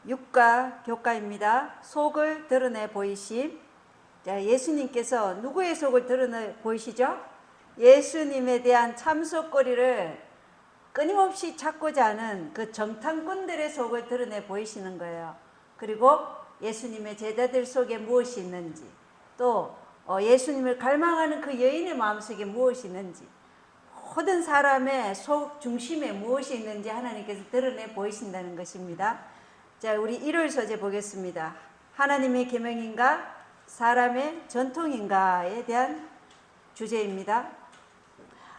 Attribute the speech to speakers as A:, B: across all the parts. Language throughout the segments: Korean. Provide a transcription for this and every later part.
A: 육가 교가입니다. 속을 드러내 보이심. 자, 예수님께서 누구의 속을 드러내 보이시죠? 예수님에 대한 참속거리를 끊임없이 찾고자 하는 그 정탐꾼들의 속을 드러내 보이시는 거예요. 그리고 예수님의 제자들 속에 무엇이 있는지, 또 예수님을 갈망하는 그 여인의 마음속에 무엇이 있는지, 모든 사람의 속 중심에 무엇이 있는지 하나님께서 드러내 보이신다는 것입니다. 자, 우리 1월 소재 보겠습니다. 하나님의 계명인가 사람의 전통인가에 대한 주제입니다.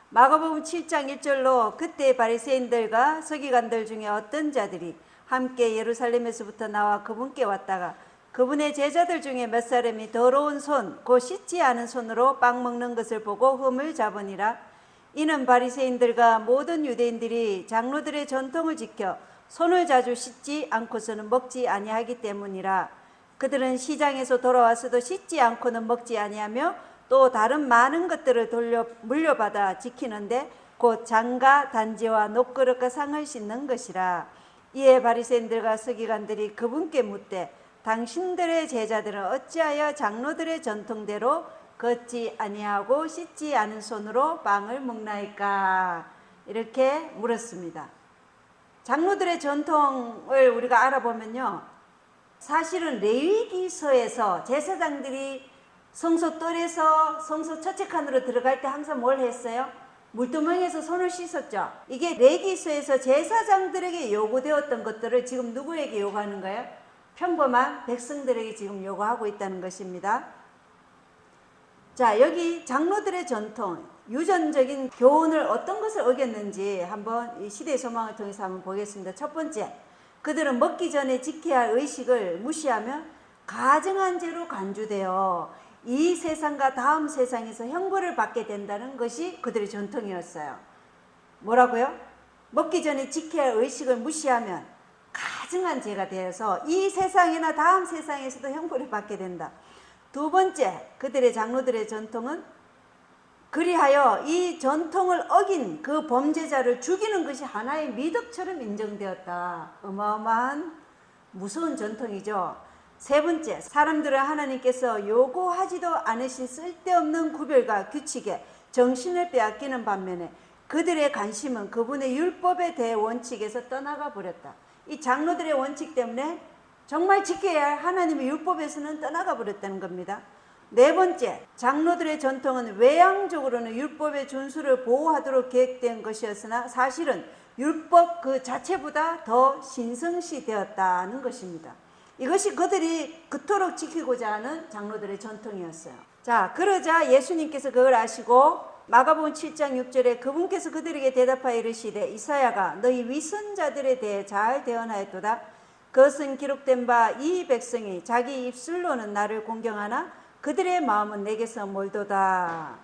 A: 마가복음 7장 1절로 그때 바리새인들과 서기관들 중에 어떤 자들이 함께 예루살렘에서부터 나와 그분께 왔다가 그분의 제자들 중에 몇 사람이 더러운 손, 곧 씻지 않은 손으로 빵 먹는 것을 보고 흠을 잡으니라. 이는 바리새인들과 모든 유대인들이 장로들의 전통을 지켜 손을 자주 씻지 않고서는 먹지 아니하기 때문이라. 그들은 시장에서 돌아와서도 씻지 않고는 먹지 아니하며 또 다른 많은 것들을 물려받아 지키는데 곧 장과 단지와 녹그릇과 상을 씻는 것이라. 이에 바리새인들과 서기관들이 그분께 묻되 당신들의 제자들은 어찌하여 장로들의 전통대로 걷지 아니하고 씻지 않은 손으로 빵을 먹나이까? 이렇게 물었습니다. 장로들의 전통을 우리가 알아보면요, 사실은 레위기서에서 제사장들이 성소 뜰에서 성소 첫째 칸으로 들어갈 때 항상 뭘 했어요? 물두멍에서 손을 씻었죠. 이게 레위기서에서 제사장들에게 요구되었던 것들을 지금 누구에게 요구하는 거예요? 평범한 백성들에게 지금 요구하고 있다는 것입니다. 자, 여기 장로들의 전통, 유전적인 교훈을 어떤 것을 어겼는지 한번 이 시대의 소망을 통해서 한번 보겠습니다. 첫 번째, 그들은 먹기 전에 지켜야 할 의식을 무시하며 가증한 죄로 간주되어 이 세상과 다음 세상에서 형벌을 받게 된다는 것이 그들의 전통이었어요. 뭐라고요? 먹기 전에 지켜야 할 의식을 무시하면 가증한 죄가 되어서 이 세상이나 다음 세상에서도 형벌을 받게 된다. 두 번째, 그들의 장로들의 전통은 그리하여 이 전통을 어긴 그 범죄자를 죽이는 것이 하나의 미덕처럼 인정되었다. 어마어마한 무서운 전통이죠. 세 번째, 사람들은 하나님께서 요구하지도 않으신 쓸데없는 구별과 규칙에 정신을 빼앗기는 반면에 그들의 관심은 그분의 율법에 대해 원칙에서 떠나가 버렸다. 이 장로들의 원칙 때문에 정말 지켜야 할 하나님의 율법에서는 떠나가 버렸다는 겁니다. 네 번째, 장로들의 전통은 외향적으로는 율법의 준수를 보호하도록 계획된 것이었으나 사실은 율법 그 자체보다 더 신성시 되었다는 것입니다. 이것이 그들이 그토록 지키고자 하는 장로들의 전통이었어요. 자, 그러자 예수님께서 그걸 아시고 마가복음 7장 6절에 그분께서 그들에게 대답하여 이르시되 이사야가 너희 위선자들에 대해 잘 대언하였도다. 그것은 기록된 바 이 백성이 자기 입술로는 나를 공경하나 그들의 마음은 내게서 멀도다.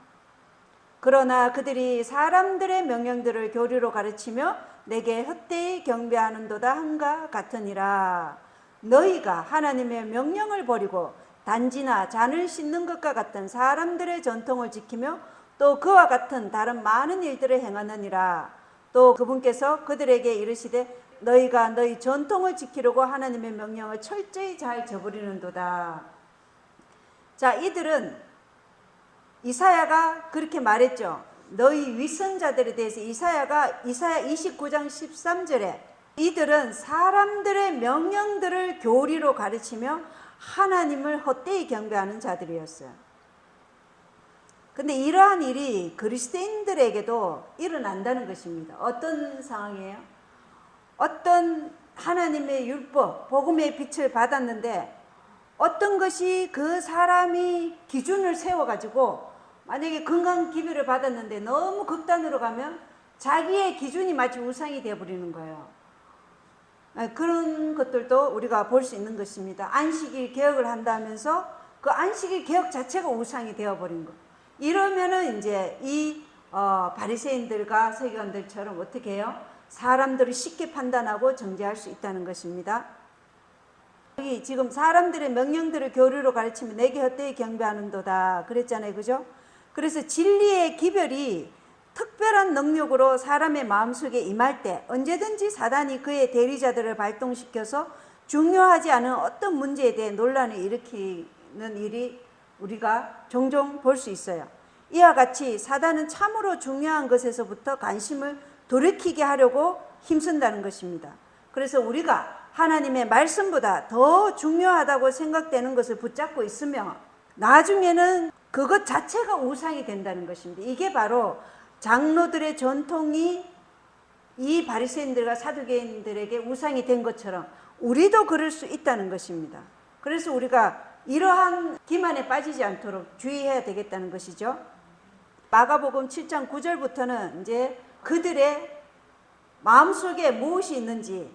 A: 그러나 그들이 사람들의 명령들을 교리로 가르치며 내게 헛되이 경배하는도다 한과 같으니라. 너희가 하나님의 명령을 버리고 단지나 잔을 씻는 것과 같은 사람들의 전통을 지키며 또 그와 같은 다른 많은 일들을 행하느니라. 또 그분께서 그들에게 이르시되 너희가 너희 전통을 지키려고 하나님의 명령을 철저히 잘 저버리는도다. 자, 이들은 이사야가 그렇게 말했죠. 너희 위선자들에 대해서 이사야 29장 13절에 이들은 사람들의 명령들을 교리로 가르치며 하나님을 헛되이 경배하는 자들이었어요. 근데 이러한 일이 그리스도인들에게도 일어난다는 것입니다. 어떤 상황이에요? 어떤 하나님의 율법, 복음의 빛을 받았는데 어떤 것이 그 사람이 기준을 세워가지고 만약에 건강 기별을 받았는데 너무 극단으로 가면 자기의 기준이 마치 우상이 되어버리는 거예요. 그런 것들도 우리가 볼 수 있는 것입니다. 안식일 개혁을 한다면서 그 안식일 개혁 자체가 우상이 되어버린 것. 이러면은 이제 이 바리새인들과 서기관들처럼 어떻게 해요? 사람들을 쉽게 판단하고 정죄할 수 있다는 것입니다. 여기 지금 사람들의 명령들을 교리로 가르치면 내게 헛되이 경배하는도다 그랬잖아요, 그죠? 그래서 진리의 기별이 특별한 능력으로 사람의 마음속에 임할 때 언제든지 사단이 그의 대리자들을 발동시켜서 중요하지 않은 어떤 문제에 대해 논란을 일으키는 일이 우리가 종종 볼 수 있어요. 이와 같이 사단은 참으로 중요한 것에서부터 관심을 돌이키게 하려고 힘쓴다는 것입니다. 그래서 우리가 하나님의 말씀보다 더 중요하다고 생각되는 것을 붙잡고 있으면 나중에는 그것 자체가 우상이 된다는 것입니다. 이게 바로 장로들의 전통이 이 바리새인들과 사두개인들에게 우상이 된 것처럼 우리도 그럴 수 있다는 것입니다. 그래서 우리가 이러한 기만에 빠지지 않도록 주의해야 되겠다는 것이죠. 마가복음 7장 9절부터는 이제 그들의 마음속에 무엇이 있는지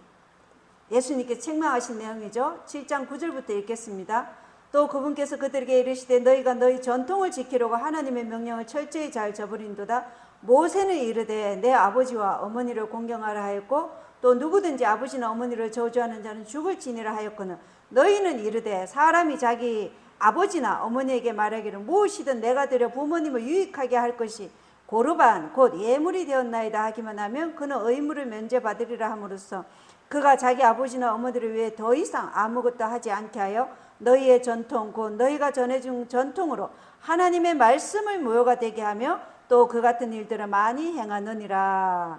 A: 예수님께 책망하신 내용이죠. 7장 9절부터 읽겠습니다. 또 그분께서 그들에게 이르시되 너희가 너희 전통을 지키려고 하나님의 명령을 철저히 잘 저버린도다. 모세는 이르되 내 아버지와 어머니를 공경하라 하였고 또 누구든지 아버지나 어머니를 저주하는 자는 죽을지니라 하였거늘 너희는 이르되 사람이 자기 아버지나 어머니에게 말하기를 무엇이든 내가 드려 부모님을 유익하게 할 것이 고르반 곧 예물이 되었나이다 하기만 하면 그는 의무를 면제받으리라 함으로써 그가 자기 아버지나 어머니를 위해 더 이상 아무것도 하지 않게 하여 너희의 전통 곧 너희가 전해준 전통으로 하나님의 말씀을 무효가 되게 하며 또 그 같은 일들을 많이 행하느니라.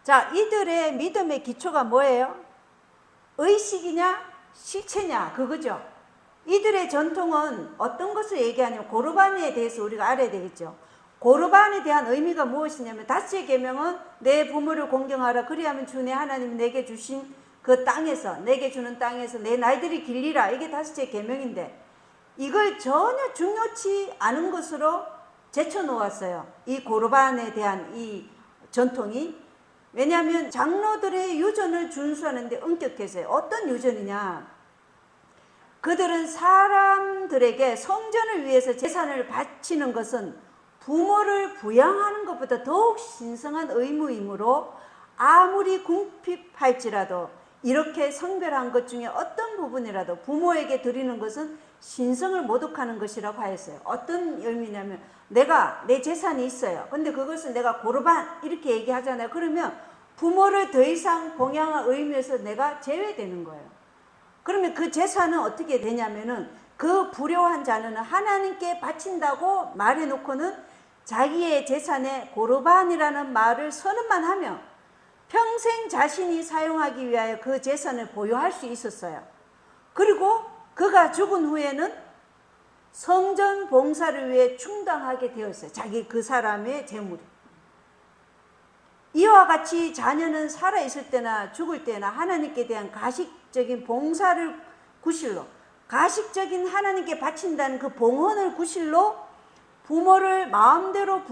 A: 자, 이들의 믿음의 기초가 뭐예요? 의식이냐 실체냐 그거죠. 이들의 전통은 어떤 것을 얘기하냐면 고르반에 대해서 우리가 알아야 되겠죠. 고르반에 대한 의미가 무엇이냐면 다섯째 계명은 내 부모를 공경하라 그리하면 주 내 하나님이 내게 주신 그 땅에서 내게 주는 땅에서 내 날들이 길리라. 이게 다섯째 계명인데 이걸 전혀 중요치 않은 것으로 제쳐놓았어요. 이 고르반에 대한 이 전통이. 왜냐하면 장로들의 유전을 준수하는데 엄격해서요. 어떤 유전이냐. 그들은 사람들에게 성전을 위해서 제사를 바치는 것은 부모를 부양하는 것보다 더욱 신성한 의무이므로 아무리 궁핍할지라도 이렇게 성별한 것 중에 어떤 부분이라도 부모에게 드리는 것은 신성을 모독하는 것이라고 하였어요. 어떤 의미냐면 내가 내 재산이 있어요. 근데 그것을 내가 고르반 이렇게 얘기하잖아요. 그러면 부모를 더 이상 봉양할 의미에서 내가 제외되는 거예요. 그러면 그 재산은 어떻게 되냐면은 그 불효한 자는 하나님께 바친다고 말해놓고는 자기의 재산에 고르반이라는 말을 선언만 하면 평생 자신이 사용하기 위하여 그 재산을 보유할 수 있었어요. 그리고 그가 죽은 후에는 성전 봉사를 위해 충당하게 되었어요. 자기 그 사람의 재물이. 이와 같이 자녀는 살아있을 때나 죽을 때나 하나님께 대한 가식적인 봉사를 구실로 가식적인 하나님께 바친다는 그 봉헌을 구실로 부모를 마음대로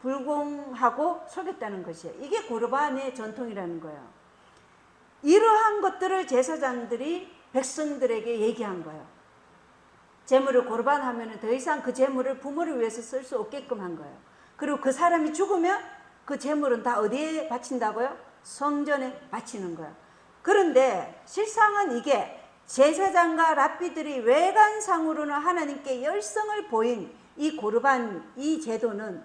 A: 불공하고 속였다는 것이에요. 이게 고르반의 전통이라는 거예요. 이러한 것들을 제사장들이 백성들에게 얘기한 거예요. 재물을 고르반하면 더 이상 그 재물을 부모를 위해서 쓸 수 없게끔 한 거예요. 그리고 그 사람이 죽으면 그 재물은 다 어디에 바친다고요? 성전에 바치는 거예요. 그런데 실상은 이게 제사장과 랍비들이 외관상으로는 하나님께 열성을 보인 이 고르반 이 제도는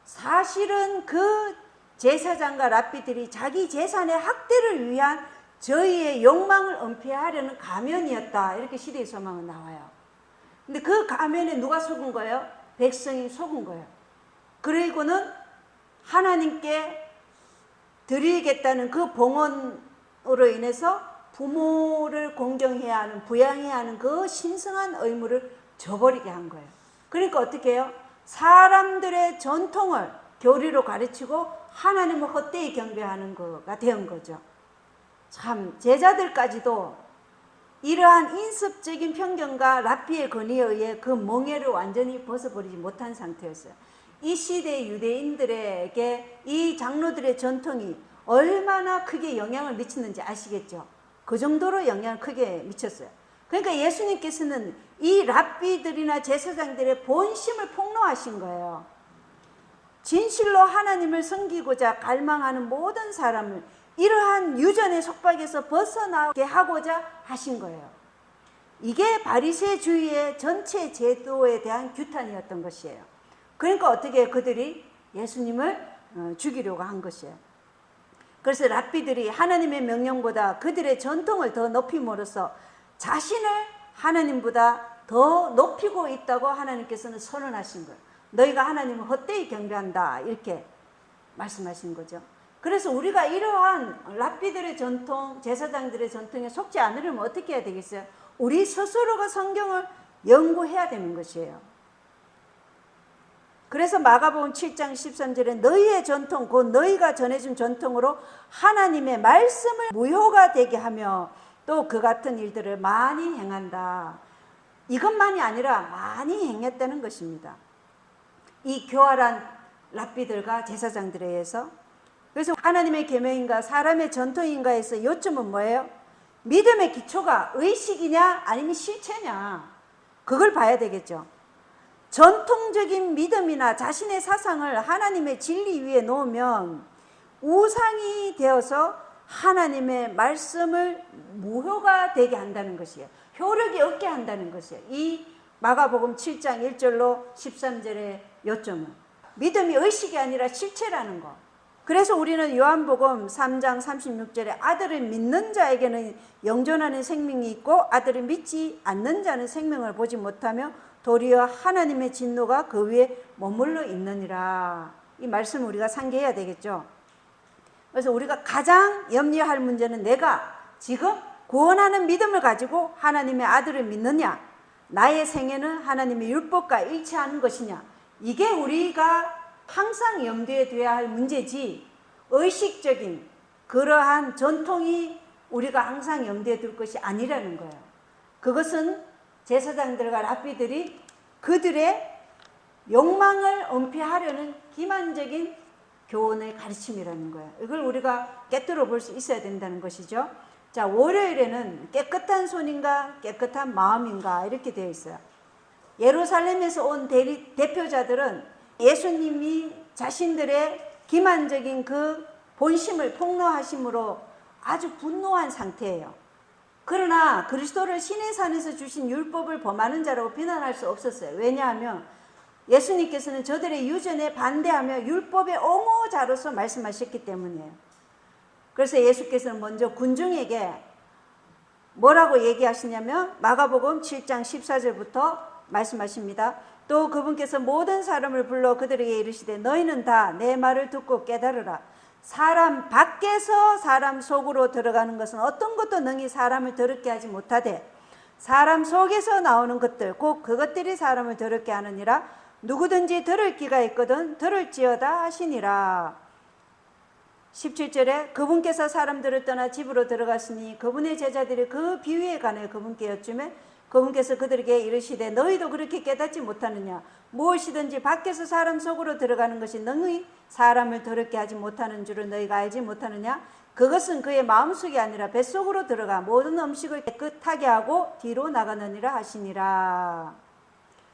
A: 사실은 그 제사장과 랍비들이 자기 재산의 확대를 위한 저희의 욕망을 은폐하려는 가면이었다. 이렇게 시대의 소망은 나와요. 근데 그 가면에 누가 속은 거예요? 백성이 속은 거예요. 그리고는 하나님께 드리겠다는 그 봉헌으로 인해서 부모를 공경해야 하는, 부양해야 하는 그 신성한 의무를 저버리게 한 거예요. 그러니까 어떻게 해요? 사람들의 전통을 교리로 가르치고 하나님을 헛되이 경배하는 거가 된 거죠. 참 제자들까지도 이러한 인습적인 편견과 랍비의 권위에 의해 그 멍에를 완전히 벗어버리지 못한 상태였어요. 이 시대의 유대인들에게 이 장로들의 전통이 얼마나 크게 영향을 미치는지 아시겠죠? 그 정도로 영향을 크게 미쳤어요. 그러니까 예수님께서는 이 랍비들이나 제사장들의 본심을 폭로하신 거예요. 진실로 하나님을 섬기고자 갈망하는 모든 사람을 이러한 유전의 속박에서 벗어나게 하고자 하신 거예요. 이게 바리새주의의 전체 제도에 대한 규탄이었던 것이에요. 그러니까 어떻게 그들이 예수님을 죽이려고 한 것이에요. 그래서 랍비들이 하나님의 명령보다 그들의 전통을 더 높임으로써 자신을 하나님보다 더 높이고 있다고 하나님께서는 선언하신 거예요. 너희가 하나님을 헛되이 경배한다, 이렇게 말씀하신 거죠. 그래서 우리가 이러한 랍비들의 전통, 제사장들의 전통에 속지 않으려면 어떻게 해야 되겠어요? 우리 스스로가 성경을 연구해야 되는 것이에요. 그래서 마가복음 7장 13절에 너희의 전통, 곧 너희가 전해준 전통으로 하나님의 말씀을 무효가 되게 하며 또 그 같은 일들을 많이 행한다. 이것만이 아니라 많이 행했다는 것입니다. 이 교활한 랍비들과 제사장들에 의해서. 그래서 하나님의 계명인가 사람의 전통인가에서 요점은 뭐예요? 믿음의 기초가 의식이냐 아니면 실체냐, 그걸 봐야 되겠죠. 전통적인 믿음이나 자신의 사상을 하나님의 진리 위에 놓으면 우상이 되어서 하나님의 말씀을 무효가 되게 한다는 것이에요. 효력이 없게 한다는 것이에요. 이 마가복음 7장 1절로 13절의 요점은 믿음이 의식이 아니라 실체라는 거. 그래서 우리는 요한복음 3장 36절에 아들을 믿는 자에게는 영존하는 생명이 있고 아들을 믿지 않는 자는 생명을 보지 못하며 도리어 하나님의 진노가 그 위에 머물러 있느니라. 이 말씀을 우리가 상기해야 되겠죠. 그래서 우리가 가장 염려할 문제는 내가 지금 구원하는 믿음을 가지고 하나님의 아들을 믿느냐, 나의 생애는 하나님의 율법과 일치하는 것이냐, 이게 우리가 항상 염두에 둬야 할 문제지, 의식적인 그러한 전통이 우리가 항상 염두에 둘 것이 아니라는 거예요. 그것은 제사장들과 랍비들이 그들의 욕망을 은폐하려는 기만적인 교훈의 가르침이라는 거예요. 이걸 우리가 깨뜨려 볼 수 있어야 된다는 것이죠. 자, 월요일에는 깨끗한 손인가 깨끗한 마음인가 이렇게 되어 있어요. 예루살렘에서 온 대표자들은 예수님이 자신들의 기만적인 그 본심을 폭로하심으로 아주 분노한 상태예요. 그러나 그리스도를 신의 산에서 주신 율법을 범하는 자라고 비난할 수 없었어요. 왜냐하면 예수님께서는 저들의 유전에 반대하며 율법의 옹호자로서 말씀하셨기 때문이에요. 그래서 예수께서는 먼저 군중에게 뭐라고 얘기하시냐면 마가복음 7장 14절부터 말씀하십니다. 또 그분께서 모든 사람을 불러 그들에게 이르시되 너희는 다 내 말을 듣고 깨달으라. 사람 밖에서 사람 속으로 들어가는 것은 어떤 것도 능히 사람을 더럽게 하지 못하되 사람 속에서 나오는 것들 곧 그것들이 사람을 더럽게 하느니라. 누구든지 들을 귀가 있거든 들을지어다 하시니라. 17절에 그분께서 사람들을 떠나 집으로 들어가시니 그분의 제자들이 그 비유에 관해 그분께 여쭈매 그분께서 그들에게 이르시되 너희도 그렇게 깨닫지 못하느냐. 무엇이든지 밖에서 사람 속으로 들어가는 것이 능히 사람을 더럽게 하지 못하는 줄을 너희가 알지 못하느냐. 그것은 그의 마음속이 아니라 뱃속으로 들어가 모든 음식을 깨끗하게 하고 뒤로 나가느니라 하시니라.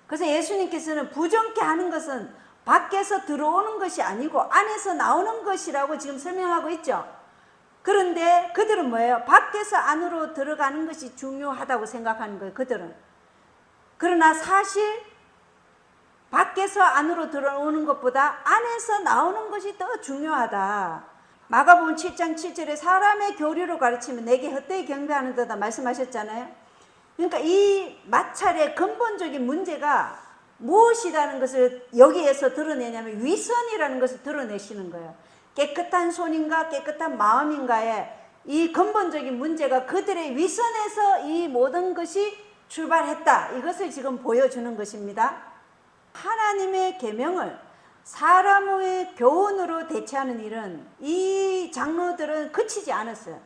A: 그래서 예수님께서는 부정케 하는 것은 밖에서 들어오는 것이 아니고 안에서 나오는 것이라고 지금 설명하고 있죠. 그런데 그들은 뭐예요? 밖에서 안으로 들어가는 것이 중요하다고 생각하는 거예요. 그들은. 그러나 사실 밖에서 안으로 들어오는 것보다 안에서 나오는 것이 더 중요하다. 마가복음 7장 7절에 사람의 교리로 가르치면 내게 헛되이 경배하는 데다 말씀하셨잖아요. 그러니까 이 마찰의 근본적인 문제가 무엇이라는 것을 여기에서 드러내냐면 위선이라는 것을 드러내시는 거예요. 깨끗한 손인가 깨끗한 마음인가에 이 근본적인 문제가 그들의 위선에서 이 모든 것이 출발했다. 이것을 지금 보여주는 것입니다. 하나님의 계명을 사람의 교훈으로 대체하는 일은 이 장로들은 그치지 않았어요.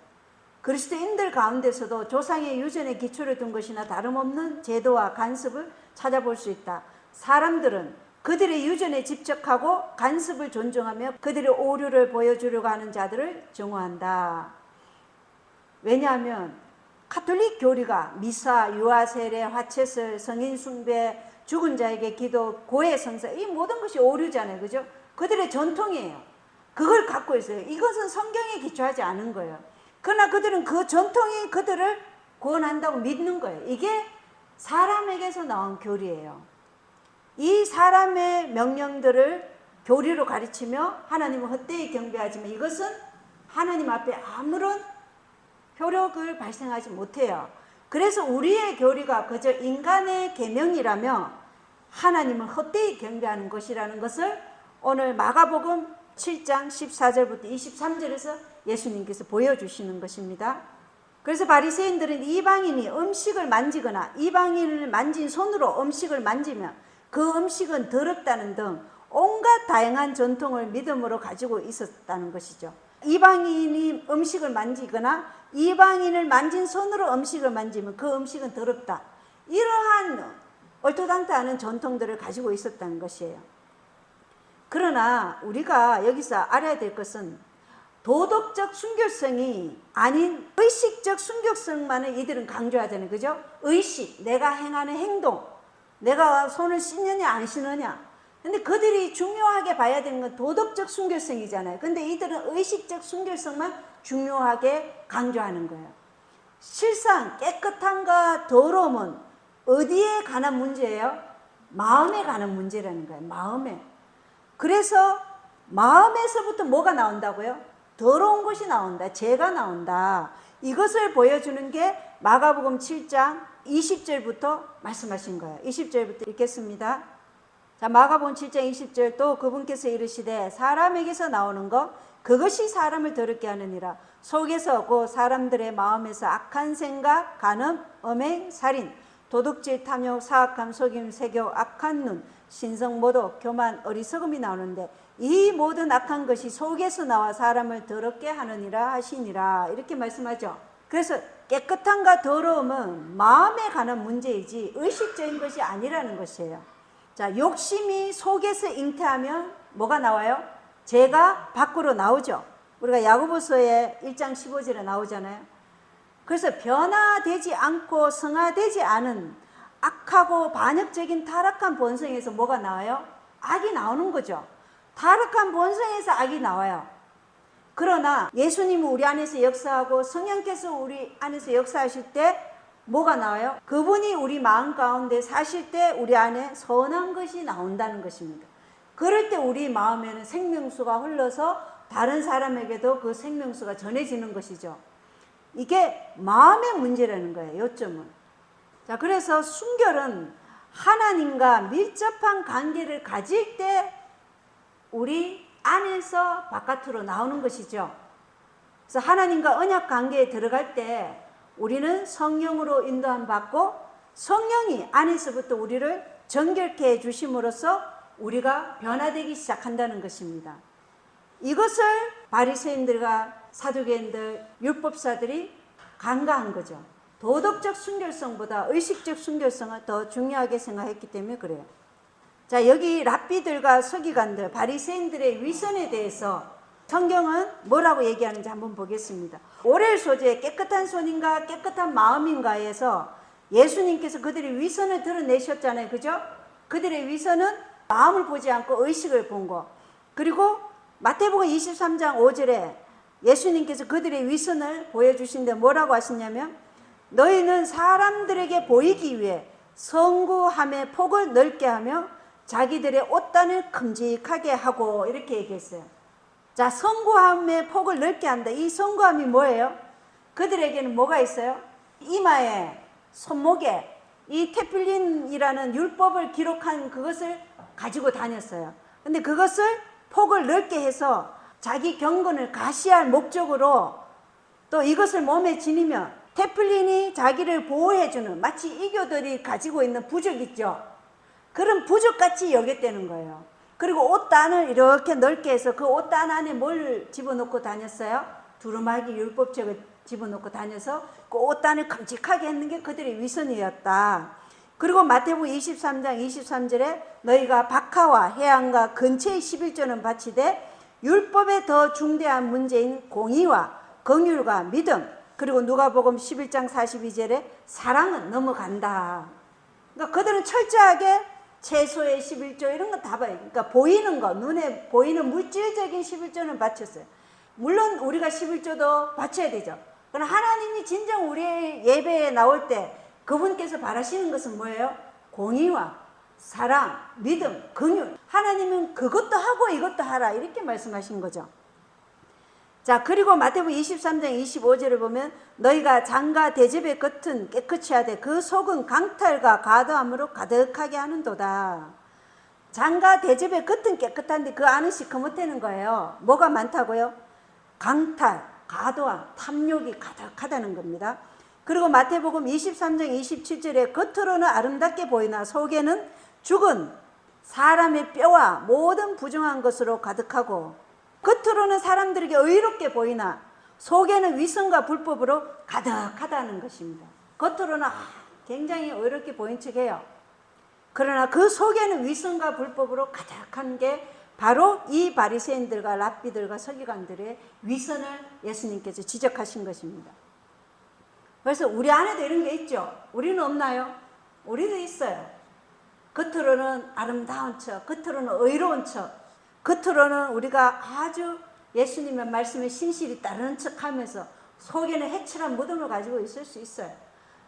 A: 그리스도인들 가운데서도 조상의 유전에 기초를 둔 것이나 다름없는 제도와 간섭을 찾아볼 수 있다. 사람들은 그들의 유전에 집착하고 간섭을 존중하며 그들의 오류를 보여주려고 하는 자들을 정오한다. 왜냐하면 가톨릭 교리가 미사, 유아세례, 화채설, 성인 숭배, 죽은 자에게 기도, 고해 성사 이 모든 것이 오류잖아요. 그죠? 그들의 전통이에요. 그걸 갖고 있어요. 이것은 성경에 기초하지 않은 거예요. 그러나 그들은 그 전통이 그들을 구원한다고 믿는 거예요. 이게 사람에게서 나온 교리예요. 이 사람의 명령들을 교리로 가르치며 하나님을 헛되이 경배하지만 이것은 하나님 앞에 아무런 효력을 발생하지 못해요. 그래서 우리의 교리가 그저 인간의 계명이라며 하나님을 헛되이 경배하는 것이라는 것을 오늘 마가복음 7장 14절부터 23절에서 예수님께서 보여주시는 것입니다. 그래서 바리새인들은 이방인이 음식을 만지거나 이방인을 만진 손으로 음식을 만지면 그 음식은 더럽다는 등 온갖 다양한 전통을 믿음으로 가지고 있었다는 것이죠. 이방인이 음식을 만지거나 이방인을 만진 손으로 음식을 만지면 그 음식은 더럽다. 이러한 얼토당토 않은 전통들을 가지고 있었다는 것이에요. 그러나 우리가 여기서 알아야 될 것은 도덕적 순결성이 아닌 의식적 순결성만을 이들은 강조하잖아요. 그죠? 의식, 내가 행하는 행동, 내가 손을 씻느냐 안 씻느냐. 근데 그들이 중요하게 봐야 되는 건 도덕적 순결성이잖아요. 근데 이들은 의식적 순결성만 중요하게 강조하는 거예요. 실상 깨끗함과 더러움은 어디에 관한 문제예요? 마음에 관한 문제라는 거예요. 마음에. 그래서 마음에서부터 뭐가 나온다고요? 더러운 것이 나온다. 죄가 나온다. 이것을 보여주는 게 마가복음 7장 20절부터 말씀하신 거예요. 20절부터 읽겠습니다. 자, 마가복음 7장 20절 또 그분께서 이르시되 사람에게서 나오는 것 그것이 사람을 더럽게 하느니라. 속에서 곧 사람들의 마음에서 악한 생각, 간음, 음행, 살인, 도둑질, 탐욕, 사악함, 속임, 세교, 악한 눈, 신성, 모독, 교만, 어리석음이 나오는데 이 모든 악한 것이 속에서 나와 사람을 더럽게 하느니라 하시니라. 이렇게 말씀하죠. 그래서 깨끗함과 더러움은 마음에 관한 문제이지 의식적인 것이 아니라는 것이에요. 자, 욕심이 속에서 잉태하면 뭐가 나와요? 죄가 밖으로 나오죠. 우리가 야고보서의 1장 15절에 나오잖아요. 그래서 변화되지 않고 성화되지 않은 악하고 반역적인 타락한 본성에서 뭐가 나와요? 악이 나오는 거죠. 타락한 본성에서 악이 나와요. 그러나 예수님은 우리 안에서 역사하고 성령께서 우리 안에서 역사하실 때 뭐가 나와요? 그분이 우리 마음 가운데 사실 때 우리 안에 선한 것이 나온다는 것입니다. 그럴 때 우리 마음에는 생명수가 흘러서 다른 사람에게도 그 생명수가 전해지는 것이죠. 이게 마음의 문제라는 거예요. 요점은. 자, 그래서 순결은 하나님과 밀접한 관계를 가질 때 우리 안에서 바깥으로 나오는 것이죠. 그래서 하나님과 언약 관계에 들어갈 때 우리는 성령으로 인도함 받고 성령이 안에서부터 우리를 정결케 해주심으로써 우리가 변화되기 시작한다는 것입니다. 이것을 바리새인들과 사두개인들, 율법사들이 간과한 거죠. 도덕적 순결성보다 의식적 순결성을 더 중요하게 생각했기 때문에 그래요. 자, 여기 랍비들과 서기관들, 바리새인들의 위선에 대해서 성경은 뭐라고 얘기하는지 한번 보겠습니다. 오렐 소재 깨끗한 손인가 깨끗한 마음인가에서 예수님께서 그들의 위선을 드러내셨잖아요. 그죠? 그들의 위선은 마음을 보지 않고 의식을 본 거. 그리고 마태복음 23장 5절에 예수님께서 그들의 위선을 보여주신데 뭐라고 하시냐면 너희는 사람들에게 보이기 위해 성구함의 폭을 넓게 하며 자기들의 옷단을 큼직하게 하고 이렇게 얘기했어요. 자, 성구함의 폭을 넓게 한다. 이 성구함이 뭐예요? 그들에게는 뭐가 있어요? 이마에, 손목에 이 테필린이라는 율법을 기록한 그것을 가지고 다녔어요. 근데 그것을 폭을 넓게 해서 자기 경건을 가시할 목적으로 또 이것을 몸에 지니면 테필린이 자기를 보호해주는 마치 이교들이 가지고 있는 부적 있죠. 그런 부적같이 여겼다는 거예요. 그리고 옷단을 이렇게 넓게 해서 그 옷단 안에 뭘 집어넣고 다녔어요? 두루마기 율법책을 집어넣고 다녀서 그 옷단을 큼직하게 했는 게 그들의 위선이었다. 그리고 마태복음 23장 23절에 너희가 박하와 해안과 근처의 11조는 바치되 율법에 더 중대한 문제인 공의와 긍휼과 믿음 그리고 누가복음 11장 42절에 사랑은 넘어간다. 그러니까 그들은 철저하게 채소의 11조 이런 거 다 봐요. 그러니까 보이는 거, 눈에 보이는 물질적인 11조는 바쳤어요. 물론 우리가 11조도 바쳐야 되죠. 그러나 하나님이 진정 우리의 예배에 나올 때 그분께서 바라시는 것은 뭐예요? 공의와 사랑, 믿음, 긍휼. 하나님은 그것도 하고 이것도 하라 이렇게 말씀하신 거죠. 자, 그리고 마태복음 23장 25절을 보면 너희가 장과 대접의 겉은 깨끗이 하되 그 속은 강탈과 과도함으로 가득하게 하는도다. 장과 대접의 겉은 깨끗한데 그 안은 시커멓다는 거예요. 뭐가 많다고요? 강탈, 과도함, 탐욕이 가득하다는 겁니다. 그리고 마태복음 23장 27절에 겉으로는 아름답게 보이나 속에는 죽은 사람의 뼈와 모든 부정한 것으로 가득하고 겉으로는 사람들에게 의롭게 보이나 속에는 위선과 불법으로 가득하다는 것입니다. 겉으로는 굉장히 의롭게 보인 척해요. 그러나 그 속에는 위선과 불법으로 가득한 게 바로 이 바리새인들과 랍비들과 서기관들의 위선을 예수님께서 지적하신 것입니다. 그래서 우리 안에도 이런 게 있죠. 우리는 없나요? 우리도 있어요. 겉으로는 아름다운 척, 겉으로는 의로운 척, 겉으로는 우리가 아주 예수님의 말씀에 신실히 따르는 척하면서 속에는 해칠한 무덤을 가지고 있을 수 있어요.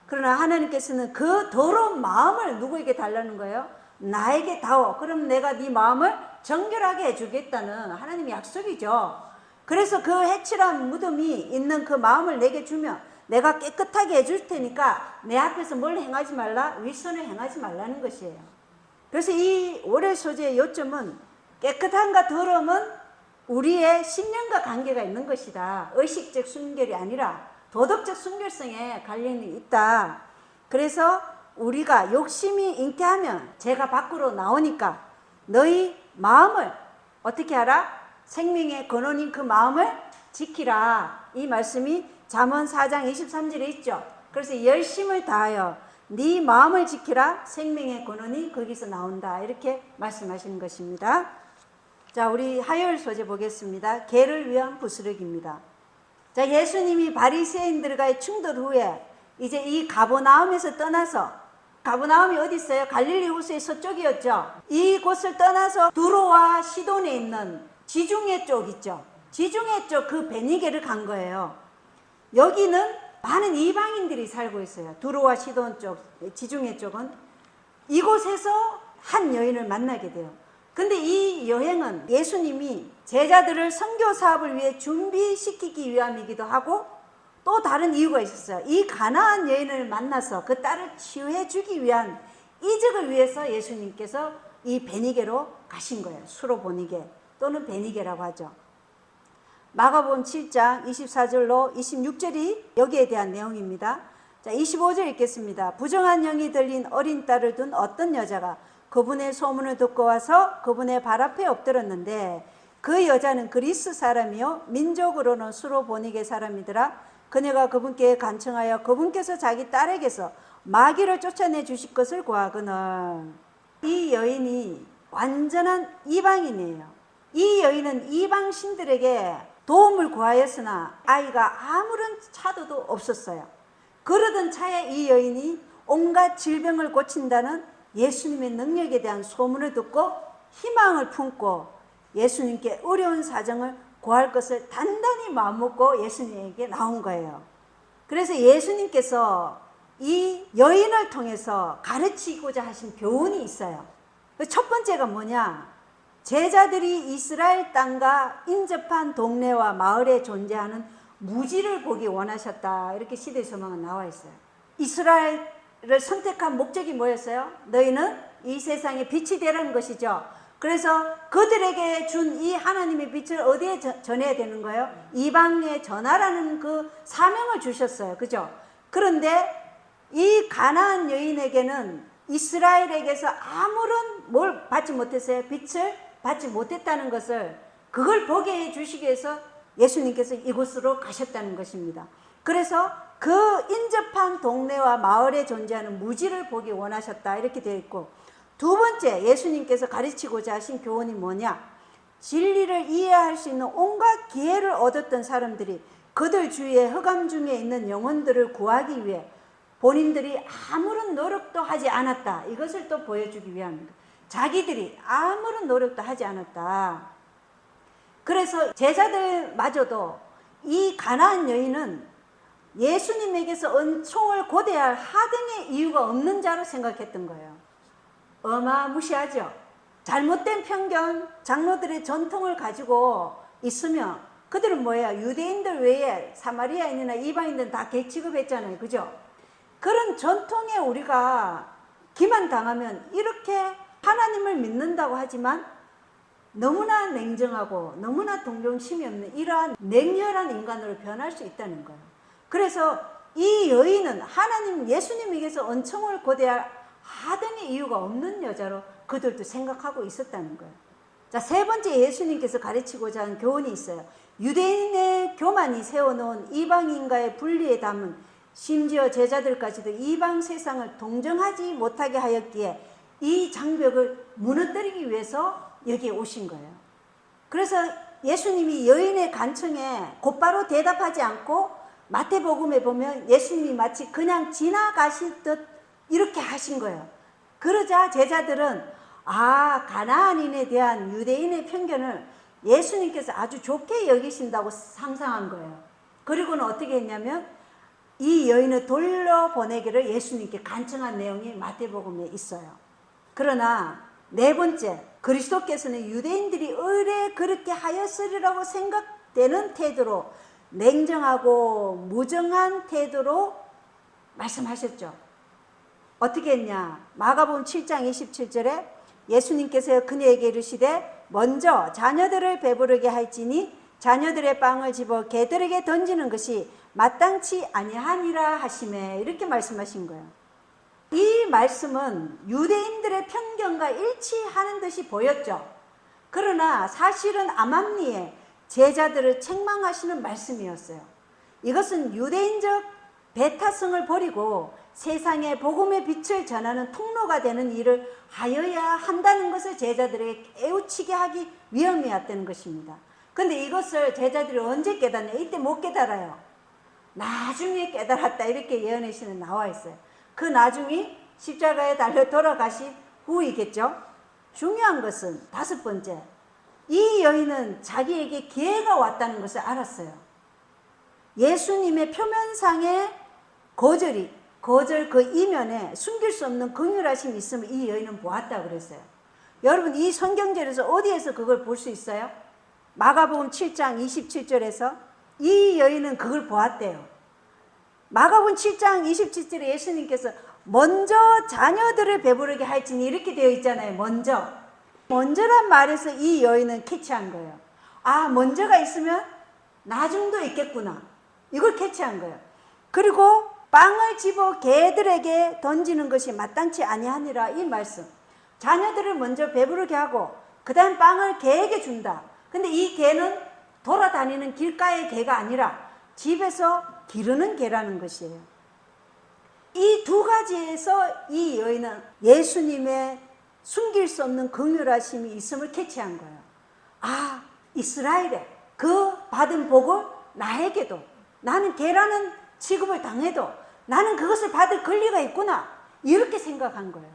A: 그러나 하나님께서는 그 더러운 마음을 누구에게 달라는 거예요? 나에게 다오. 그럼 내가 네 마음을 정결하게 해주겠다는 하나님의 약속이죠. 그래서 그 해칠한 무덤이 있는 그 마음을 내게 주면 내가 깨끗하게 해줄 테니까 내 앞에서 뭘 행하지 말라? 위선을 행하지 말라는 것이에요. 그래서 이 월요 소재의 요점은 깨끗함과 더러움은 우리의 신념과 관계가 있는 것이다. 의식적 순결이 아니라 도덕적 순결성에 관련이 있다. 그래서 우리가 욕심이 잉태하면 죄가 밖으로 나오니까 너희 마음을 어떻게 하라? 생명의 근원인 그 마음을 지키라. 이 말씀이 잠언 4장 23절에 있죠. 그래서 열심을 다하여 네 마음을 지키라. 생명의 근원이 거기서 나온다. 이렇게 말씀하시는 것입니다. 자, 우리 화요일 소재 보겠습니다. 개를 위한 부스러기입니다. 자, 예수님이 바리새인들과의 충돌 후에 이제 이 가버나움에서 떠나서, 가버나움이 어디 있어요? 갈릴리 호수의 서쪽이었죠. 이곳을 떠나서 두로와 시돈에 있는 지중해 쪽 있죠. 지중해 쪽 그 베니게를 간 거예요. 여기는 많은 이방인들이 살고 있어요. 두로와 시돈 쪽, 지중해 쪽은. 이곳에서 한 여인을 만나게 돼요. 근데 이 여행은 예수님이 제자들을 선교 사업을 위해 준비시키기 위함이기도 하고 또 다른 이유가 있었어요. 이 가나안 여인을 만나서 그 딸을 치유해 주기 위한 이적을 위해서 예수님께서 이 베니게로 가신 거예요. 수로보니게 또는 베니게라고 하죠. 마가복음 7장 24절로 26절이 여기에 대한 내용입니다. 자, 25절 읽겠습니다. 부정한 영이 들린 어린 딸을 둔 어떤 여자가 그분의 소문을 듣고 와서 그분의 발 앞에 엎드렸는데 그 여자는 그리스 사람이요 민족으로는 수로보니게 사람이더라. 그녀가 그분께 간청하여 그분께서 자기 딸에게서 마귀를 쫓아내 주실 것을 구하거늘. 이 여인이 완전한 이방인이에요. 이 여인은 이방 신들에게 도움을 구하였으나 아이가 아무런 차도도 없었어요. 그러던 차에 이 여인이 온갖 질병을 고친다는 예수님의 능력에 대한 소문을 듣고 희망을 품고 예수님께 어려운 사정을 구할 것을 단단히 마음먹고 예수님에게 나온 거예요. 그래서 예수님께서 이 여인을 통해서 가르치고자 하신 교훈이 있어요. 첫 번째가 뭐냐? 제자들이 이스라엘 땅과 인접한 동네와 마을에 존재하는 무지를 보기 원하셨다. 이렇게 시대서망은 나와 있어요. 이스라엘을 선택한 목적이 뭐였어요? 너희는 이 세상의 빛이 되라는 것이죠. 그래서 그들에게 준 이 하나님의 빛을 어디에 전해야 되는 거예요? 이방에 전하라는 그 사명을 주셨어요. 그죠? 그런데 이 가나안 여인에게는 이스라엘에게서 아무런 뭘 받지 못했어요? 빛을 받지 못했다는 것을 그걸 보게 해 주시기 위해서 예수님께서 이곳으로 가셨다는 것입니다. 그래서 그 인접한 동네와 마을에 존재하는 무지를 보기 원하셨다. 이렇게 되어 있고 두 번째 예수님께서 가르치고자 하신 교훈이 뭐냐? 진리를 이해할 수 있는 온갖 기회를 얻었던 사람들이 그들 주위에 흑암 중에 있는 영혼들을 구하기 위해 본인들이 아무런 노력도 하지 않았다. 이것을 또 보여주기 위함입니다. 자기들이 아무런 노력도 하지 않았다. 그래서 제자들마저도 이 가나안 여인은 예수님에게서 은총을 고대할 하등의 이유가 없는 자로 생각했던 거예요. 어마무시하죠. 잘못된 편견, 장로들의 전통을 가지고 있으면 그들은 뭐예요? 유대인들 외에 사마리아인이나 이방인들은 다 개 취급했잖아요. 그죠? 그런 전통에 우리가 기만당하면 이렇게 하나님을 믿는다고 하지만 너무나 냉정하고 너무나 동정심이 없는 이러한 냉혈한 인간으로 변할 수 있다는 거예요. 그래서 이 여인은 하나님 예수님에게서 은총을 고대하더니 이유가 없는 여자로 그들도 생각하고 있었다는 거예요. 자, 세 번째 예수님께서 가르치고자 하는 교훈이 있어요. 유대인의 교만이 세워놓은 이방인과의 분리에 담은 심지어 제자들까지도 이방 세상을 동정하지 못하게 하였기에 이 장벽을 무너뜨리기 위해서 여기에 오신 거예요. 그래서 예수님이 여인의 간청에 곧바로 대답하지 않고 마태복음에 보면 예수님이 마치 그냥 지나가시듯 이렇게 하신 거예요. 그러자 제자들은 가나안인에 대한 유대인의 편견을 예수님께서 아주 좋게 여기신다고 상상한 거예요. 그리고는 어떻게 했냐면 이 여인을 돌려보내기를 예수님께 간청한 내용이 마태복음에 있어요. 그러나 네 번째, 그리스도께서는 유대인들이 의뢰 그렇게 하였으리라고 생각되는 태도로 냉정하고 무정한 태도로 말씀하셨죠. 어떻게 했냐? 마가복음 7장 27절에 예수님께서 그녀에게 이르시되 먼저 자녀들을 배부르게 할지니 자녀들의 빵을 집어 개들에게 던지는 것이 마땅치 아니하니라 하시매, 이렇게 말씀하신 거예요. 이 말씀은 유대인들의 편견과 일치하는 듯이 보였죠. 그러나 사실은 암암리에 제자들을 책망하시는 말씀이었어요. 이것은 유대인적 배타성을 버리고 세상에 복음의 빛을 전하는 통로가 되는 일을 하여야 한다는 것을 제자들에게 깨우치게 하기 위함이었다는 것입니다. 근데 이것을 제자들이 언제 깨닫냐? 이때 못 깨달아요. 나중에 깨달았다, 이렇게 예언의 시는 나와 있어요. 그 나중이 십자가에 달려 돌아가신 후이겠죠. 중요한 것은 다섯 번째, 이 여인은 자기에게 기회가 왔다는 것을 알았어요. 예수님의 표면상의 거절 그 이면에 숨길 수 없는 긍휼하심이 있음을 이 여인은 보았다고 그랬어요. 여러분, 이 성경절에서 어디에서 그걸 볼 수 있어요? 마가복음 7장 27절에서 이 여인은 그걸 보았대요. 마가복음 7장 27절에 예수님께서 먼저 자녀들을 배부르게 할지니 이렇게 되어 있잖아요. 먼저란 말에서 이 여인은 캐치한 거예요. 먼저가 있으면 나중도 있겠구나, 이걸 캐치한 거예요. 그리고 빵을 집어 개들에게 던지는 것이 마땅치 아니하니라, 이 말씀. 자녀들을 먼저 배부르게 하고 그 다음 빵을 개에게 준다. 근데 이 개는 돌아다니는 길가의 개가 아니라 집에서 기르는 개라는 것이에요. 이 두 가지에서 이 여인은 예수님의 숨길 수 없는 긍휼하심이 있음을 캐치한 거예요. 이스라엘에 그 받은 복을 나에게도, 나는 개라는 취급을 당해도 나는 그것을 받을 권리가 있구나, 이렇게 생각한 거예요.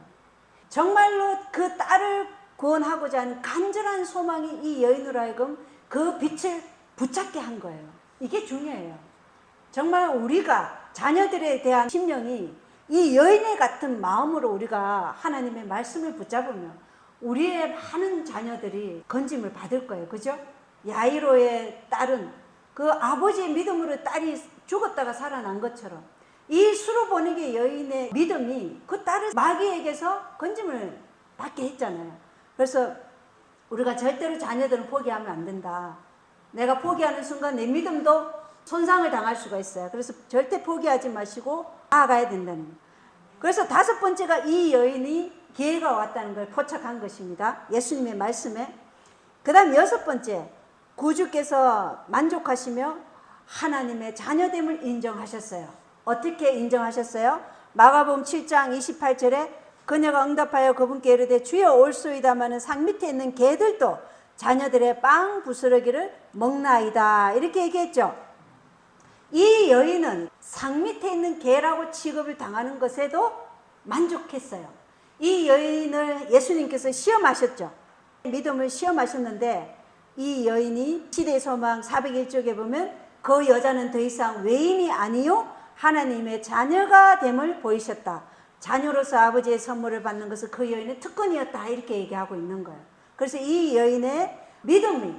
A: 정말로 그 딸을 구원하고자 하는 간절한 소망이 이 여인으로 하여금 그 빛을 붙잡게 한 거예요. 이게 중요해요. 정말 우리가 자녀들에 대한 심령이 이 여인의 같은 마음으로 우리가 하나님의 말씀을 붙잡으면 우리의 많은 자녀들이 건짐을 받을 거예요. 그죠? 야이로의 딸은 그 아버지의 믿음으로 딸이 죽었다가 살아난 것처럼 이 수로보니게 여인의 믿음이 그 딸을 마귀에게서 건짐을 받게 했잖아요. 그래서 우리가 절대로 자녀들은 포기하면 안 된다. 내가 포기하는 순간 내 믿음도 손상을 당할 수가 있어요. 그래서 절대 포기하지 마시고 나아가야 된다는 거예요. 그래서 다섯 번째가 이 여인이 기회가 왔다는 걸 포착한 것입니다. 예수님의 말씀에. 그 다음 여섯 번째, 구주께서 만족하시며 하나님의 자녀됨을 인정하셨어요. 어떻게 인정하셨어요? 마가복음 7장 28절에 그녀가 응답하여 그분께 이르되 주여 올소이다마는 상 밑에 있는 개들도 자녀들의 빵 부스러기를 먹나이다, 이렇게 얘기했죠. 이 여인은 상 밑에 있는 개라고 취급을 당하는 것에도 만족했어요. 이 여인을 예수님께서 시험하셨죠. 믿음을 시험하셨는데 이 여인이 시대의 소망 401쪽에 보면 그 여자는 더 이상 외인이 아니요 하나님의 자녀가 됨을 보이셨다. 자녀로서 아버지의 선물을 받는 것은 그 여인의 특권이었다 이렇게 얘기하고 있는 거예요. 그래서 이 여인의 믿음이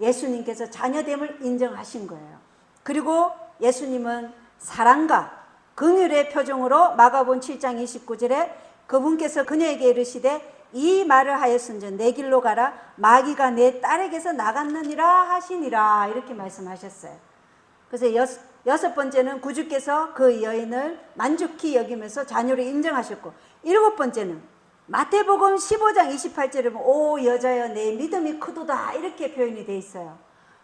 A: 예수님께서 자녀됨을 인정하신 거예요. 그리고 예수님은 사랑과 긍휼의 표정으로 마가복음 7장 29절에 그분께서 그녀에게 이르시되 이 말을 하였은즉 내 길로 가라 마귀가 내 딸에게서 나갔느니라 하시니라 이렇게 말씀하셨어요. 그래서 여섯 번째는 구주께서 그 여인을 만족히 여기면서 자녀로 인정하셨고, 일곱 번째는 마태복음 15장 28절에 보면 오 여자여 내 믿음이 크도다 이렇게 표현이 되어 있어요.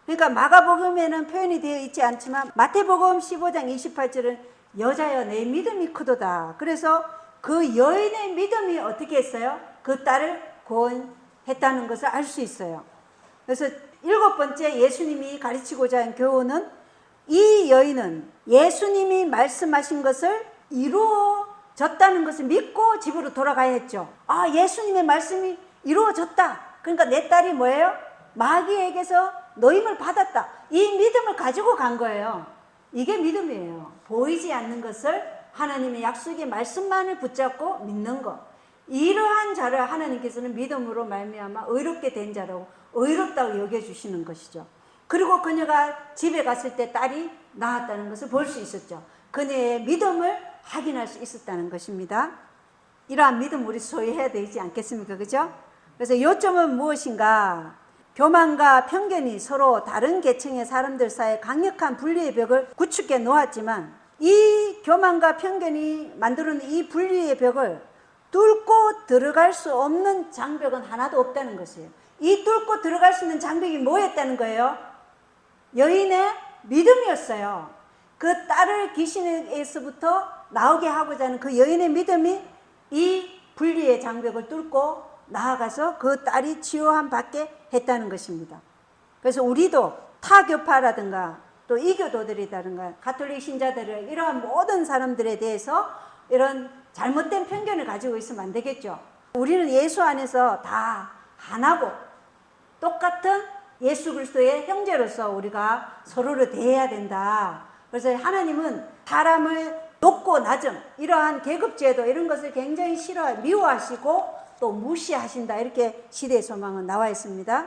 A: 그러니까 마가복음에는 표현이 되어 있지 않지만 마태복음 15장 28절은 여자여 내 믿음이 크도다. 그래서 그 여인의 믿음이 어떻게 했어요? 그 딸을 구원했다는 것을 알 수 있어요. 그래서 일곱 번째 예수님이 가르치고자 한 교훈은 이 여인은 예수님이 말씀하신 것을 이루어졌다는 것을 믿고 집으로 돌아가야 했죠. 아, 예수님의 말씀이 이루어졌다. 그러니까 내 딸이 뭐예요? 마귀에게서 노임을 받았다. 이 믿음을 가지고 간 거예요. 이게 믿음이에요. 보이지 않는 것을 하나님의 약속의 말씀만을 붙잡고 믿는 것. 이러한 자를 하나님께서는 믿음으로 말미암아 의롭게 된 자라고 의롭다고 여겨주시는 것이죠. 그리고 그녀가 집에 갔을 때 딸이 낳았다는 것을 볼 수 있었죠. 그녀의 믿음을 확인할 수 있었다는 것입니다. 이러한 믿음 우리 소유해야 되지 않겠습니까? 그죠? 그래서 요점은 무엇인가? 교만과 편견이 서로 다른 계층의 사람들 사이에 강력한 분리의 벽을 구축해 놓았지만 이 교만과 편견이 만드는 이 분리의 벽을 뚫고 들어갈 수 없는 장벽은 하나도 없다는 것이에요. 이 뚫고 들어갈 수 있는 장벽이 뭐였다는 거예요? 여인의 믿음이었어요. 그 딸을 귀신에게서부터 나오게 하고자 하는 그 여인의 믿음이 이 분리의 장벽을 뚫고 나아가서 그 딸이 치유함 받게 했다는 것입니다. 그래서 우리도 타교파라든가 또 이교도들이라든가 가톨릭 신자들을 이러한 모든 사람들에 대해서 이런 잘못된 편견을 가지고 있으면 안 되겠죠. 우리는 예수 안에서 다 하나고 똑같은 예수 그리스도의 형제로서 우리가 서로를 대해야 된다. 그래서 하나님은 사람을 높고 낮음, 이러한 계급제도 이런 것을 굉장히 미워하시고 또 무시하신다. 이렇게 시대의 소망은 나와 있습니다.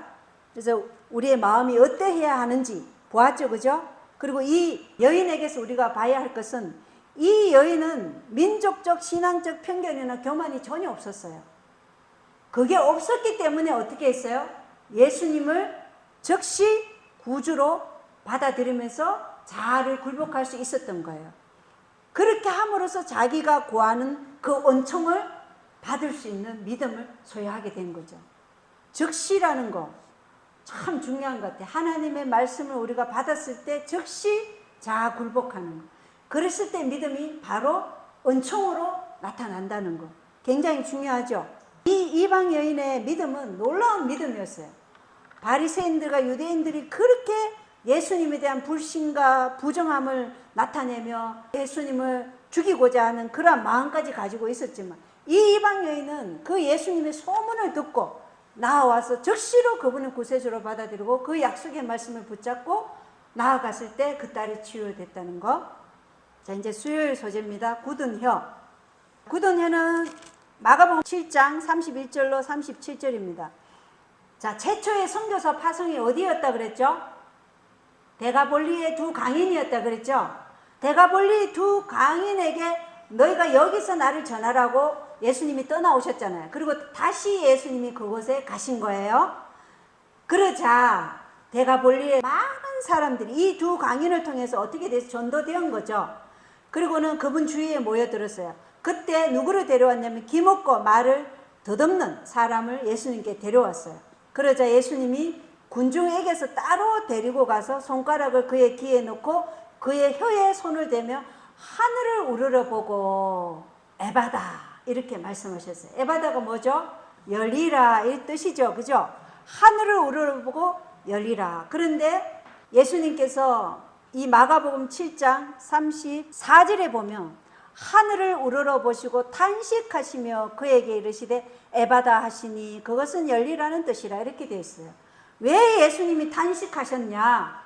A: 그래서 우리의 마음이 어떠해야 하는지 보았죠. 그죠? 그리고 이 여인에게서 우리가 봐야 할 것은 이 여인은 민족적, 신앙적 편견이나 교만이 전혀 없었어요. 그게 없었기 때문에 어떻게 했어요? 예수님을 즉시 구주로 받아들이면서 자아를 굴복할 수 있었던 거예요. 그렇게 함으로써 자기가 구하는 그 은총을 받을 수 있는 믿음을 소유하게 된 거죠. 즉시라는 거 참 중요한 것 같아요. 하나님의 말씀을 우리가 받았을 때 즉시 자아 굴복하는 거. 그랬을 때 믿음이 바로 은총으로 나타난다는 거. 굉장히 중요하죠. 이 이방 여인의 믿음은 놀라운 믿음이었어요. 바리새인들과 유대인들이 그렇게 예수님에 대한 불신과 부정함을 나타내며 예수님을 죽이고자 하는 그런 마음까지 가지고 있었지만 이 이방 여인은 그 예수님의 소문을 듣고 나와서 즉시로 그분을 구세주로 받아들이고 그 약속의 말씀을 붙잡고 나아갔을 때 그 딸이 치유됐다는 거. 자, 이제 수요일 소재입니다. 굳은 혀. 굳은 혀는 마가복음 7장 31절로 37절입니다. 자, 최초의 선교사 파송이 어디였다 그랬죠? 데가볼리의 두 강인이었다 그랬죠? 데가볼리 두 강인에게 너희가 여기서 나를 전하라고 예수님이 떠나오셨잖아요. 그리고 다시 예수님이 그곳에 가신 거예요. 그러자 데가볼리의 많은 사람들이 이 두 강인을 통해서 어떻게 돼서 전도된 거죠. 그리고는 그분 주위에 모여들었어요. 그때 누구를 데려왔냐면 기먹고 말을 더듬는 사람을 예수님께 데려왔어요. 그러자 예수님이 군중에게서 따로 데리고 가서 손가락을 그의 귀에 넣고 그의 혀에 손을 대며 하늘을 우러러보고 에바다 이렇게 말씀하셨어요. 에바다가 뭐죠? 열리라 이 뜻이죠. 그죠? 하늘을 우러러보고 열리라. 그런데 예수님께서 이 마가복음 7장 34절에 보면 하늘을 우러러보시고 탄식하시며 그에게 이르시되 에바다 하시니 그것은 열리라는 뜻이라 이렇게 되어 있어요. 왜 예수님이 탄식하셨냐?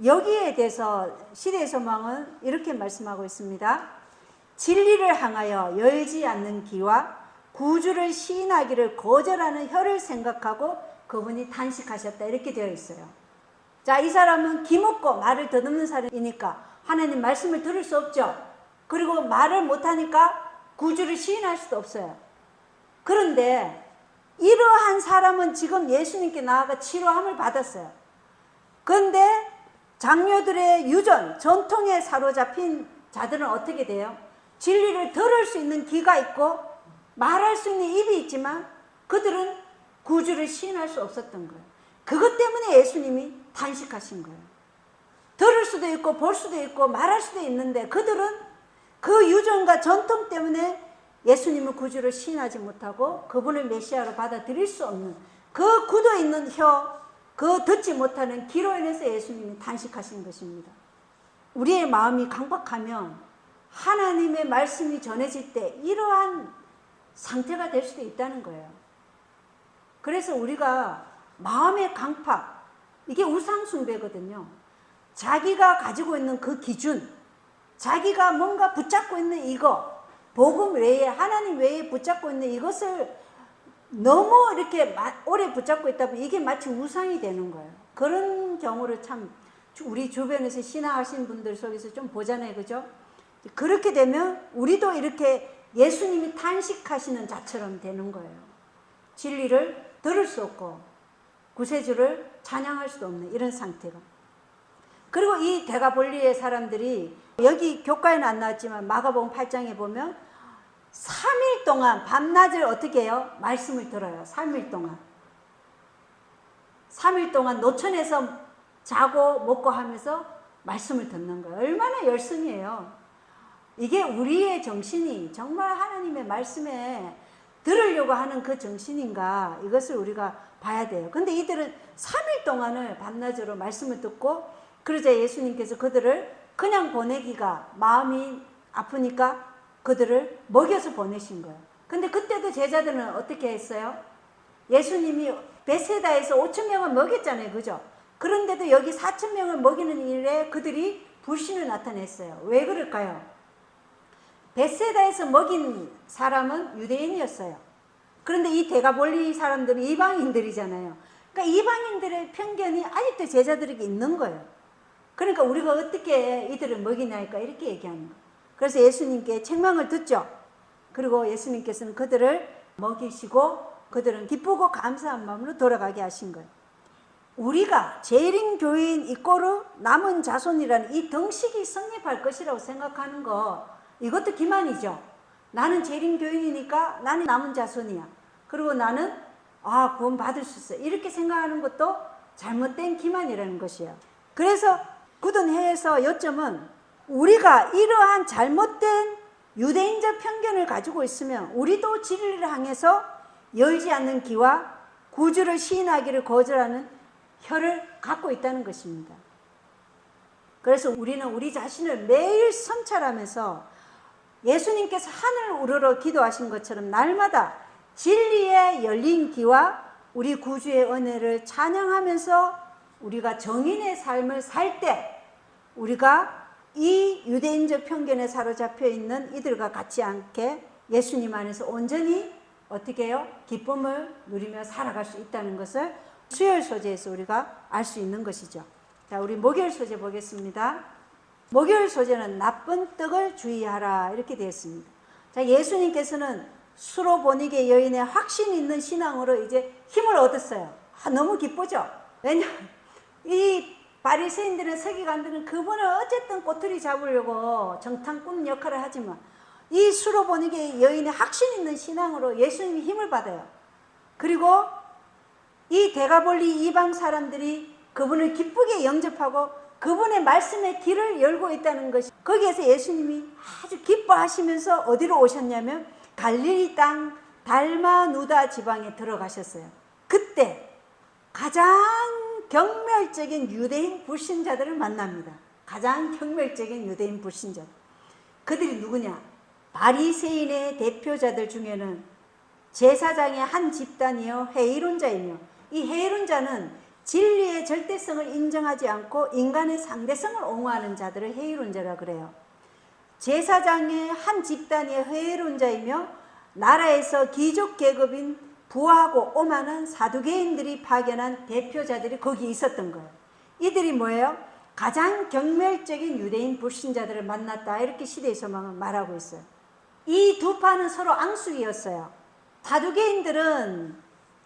A: 여기에 대해서 시대의 소망은 이렇게 말씀하고 있습니다. 진리를 향하여 열지 않는 귀와 구주를 시인하기를 거절하는 혀를 생각하고 그분이 탄식하셨다 이렇게 되어 있어요. 자, 이 사람은 기먹고 말을 더듬는 사람이니까 하나님 말씀을 들을 수 없죠. 그리고 말을 못하니까 구주를 시인할 수도 없어요. 그런데 이러한 사람은 지금 예수님께 나아가 치료함을 받았어요. 그런데 장로들의 유전, 전통에 사로잡힌 자들은 어떻게 돼요? 진리를 들을 수 있는 귀가 있고 말할 수 있는 입이 있지만 그들은 구주를 시인할 수 없었던 거예요. 그것 때문에 예수님이 탄식하신 거예요. 들을 수도 있고 볼 수도 있고 말할 수도 있는데 그들은 그 유전과 전통 때문에 예수님을 구주를 시인하지 못하고 그분을 메시아로 받아들일 수 없는 그 굳어있는 혀, 그 듣지 못하는 귀로 인해서 예수님이 탄식하신 것입니다. 우리의 마음이 강박하면 하나님의 말씀이 전해질 때 이러한 상태가 될 수도 있다는 거예요. 그래서 우리가 마음의 강팍, 이게 우상숭배거든요. 자기가 가지고 있는 그 기준, 자기가 뭔가 붙잡고 있는 이거, 복음 외에, 하나님 외에 붙잡고 있는 이것을 너무 이렇게 오래 붙잡고 있다 보면 이게 마치 우상이 되는 거예요. 그런 경우를 참 우리 주변에서 신앙하신 분들 속에서 좀 보잖아요. 그죠? 그렇게 되면 우리도 이렇게 예수님이 탄식하시는 자처럼 되는 거예요. 진리를 들을 수 없고 구세주를 찬양할 수도 없는 이런 상태가. 그리고 이 데가볼리의 사람들이 여기 교과에는 안 나왔지만 마가복음 8장에 보면 3일 동안 밤낮을 어떻게 해요? 말씀을 들어요. 3일 동안. 3일 동안 노천에서 자고 먹고 하면서 말씀을 듣는 거예요. 얼마나 열심이에요. 이게 우리의 정신이 정말 하나님의 말씀에 들으려고 하는 그 정신인가, 이것을 우리가 봐야 돼요. 근데 이들은 3일 동안을 밤낮으로 말씀을 듣고, 그러자 예수님께서 그들을 그냥 보내기가 마음이 아프니까 그들을 먹여서 보내신 거예요. 근데 그때도 제자들은 어떻게 했어요? 예수님이 베세다에서 5,000명을 먹였잖아요. 그죠? 그런데도 여기 4,000명을 먹이는 일에 그들이 불신을 나타냈어요. 왜 그럴까요? 베세다에서 먹인 사람은 유대인이었어요. 그런데 이 데가볼리 사람들은 이방인들이잖아요. 그러니까 이방인들의 편견이 아직도 제자들에게 있는 거예요. 그러니까 우리가 어떻게 이들을 먹이냐니까 이렇게 얘기하는 거예요. 그래서 예수님께 책망을 듣죠. 그리고 예수님께서는 그들을 먹이시고 그들은 기쁘고 감사한 마음으로 돌아가게 하신 거예요. 우리가 재림교회인 이꼬르 남은 자손이라는 이 덩식이 성립할 것이라고 생각하는 거, 이것도 기만이죠. 나는 재림교인이니까 나는 남은 자손이야. 그리고 나는 구원 받을 수 있어. 이렇게 생각하는 것도 잘못된 기만이라는 것이에요. 그래서 굳은 해에서 요점은 우리가 이러한 잘못된 유대인적 편견을 가지고 있으면 우리도 진리를 향해서 열지 않는 귀와 구주를 시인하기를 거절하는 혀를 갖고 있다는 것입니다. 그래서 우리는 우리 자신을 매일 성찰하면서 예수님께서 하늘을 우러러 기도하신 것처럼 날마다 진리의 열린 귀와 우리 구주의 은혜를 찬양하면서 우리가 정인의 삶을 살 때 우리가 이 유대인적 편견에 사로잡혀 있는 이들과 같지 않게 예수님 안에서 온전히 어떻게 해요? 기쁨을 누리며 살아갈 수 있다는 것을 수요일 소재에서 우리가 알 수 있는 것이죠. 자, 우리 목요일 소재 보겠습니다. 목요일 소재는 나쁜 떡을 주의하라 이렇게 되어 있습니다. 자, 예수님께서는 수로보니게 여인의 확신 있는 신앙으로 이제 힘을 얻었어요. 너무 기쁘죠? 왜냐하면 이 바리새인들은 서기관들은 그분을 어쨌든 꼬투리 잡으려고 정탐꾼 역할을 하지만 이 수로보니게 여인의 확신 있는 신앙으로 예수님이 힘을 받아요. 그리고 이 데가볼리 이방 사람들이 그분을 기쁘게 영접하고 그분의 말씀의 길을 열고 있다는 것이, 거기에서 예수님이 아주 기뻐하시면서 어디로 오셨냐면 갈릴리 땅 달마누다 지방에 들어가셨어요. 그때 가장 경멸적인 유대인 불신자들을 만납니다. 가장 경멸적인 유대인 불신자들. 그들이 누구냐? 바리새인의 대표자들 중에는 제사장의 한 집단이요 회의론자이며, 이 회의론자는 진리의 절대성을 인정하지 않고 인간의 상대성을 옹호하는 자들을 회의론자라 그래요. 제사장의 한 집단의 해로운 자이며 나라에서 귀족 계급인 부하고 오만한 사두개인들이 파견한 대표자들이 거기 있었던 거예요. 이들이 뭐예요? 가장 경멸적인 유대인 불신자들을 만났다, 이렇게 시대의 소망은 말하고 있어요. 이 두 파는 서로 앙숙이었어요. 사두개인들은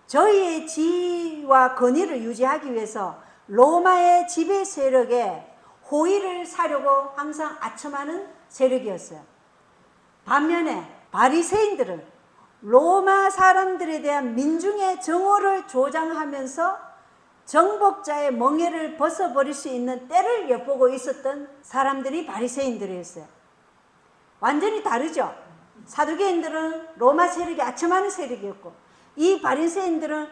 A: 저희의 지위와 권위를 유지하기 위해서 로마의 지배 세력에 호의를 사려고 항상 아첨하는 세력이었어요. 반면에 바리새인들은 로마 사람들에 대한 민중의 정오를 조장하면서 정복자의 멍에를 벗어버릴 수 있는 때를 엿보고 있었던 사람들이 바리새인들이었어요. 완전히 다르죠. 사두개인들은 로마 세력이 아첨하는 세력이었고, 이 바리새인들은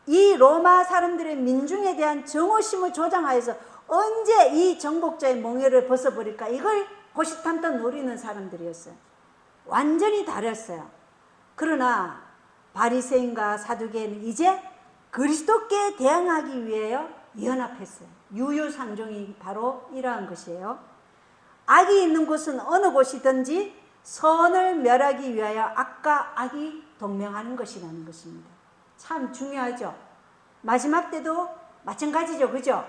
A: 이 로마 사람들의 민중에 대한 정오심을 조장하여서 언제 이 정복자의 멍에를 벗어버릴까, 이걸 호시탐탐 노리는 사람들이었어요. 완전히 다르었어요. 그러나 바리새인과 사두개인은 이제 그리스도께 대항하기 위하여 연합했어요. 유유상종이 바로 이러한 것이에요. 악이 있는 곳은 어느 곳이든지 선을 멸하기 위하여 악과 악이 동명하는 것이라는 것입니다. 참 중요하죠. 마지막 때도 마찬가지죠. 그죠?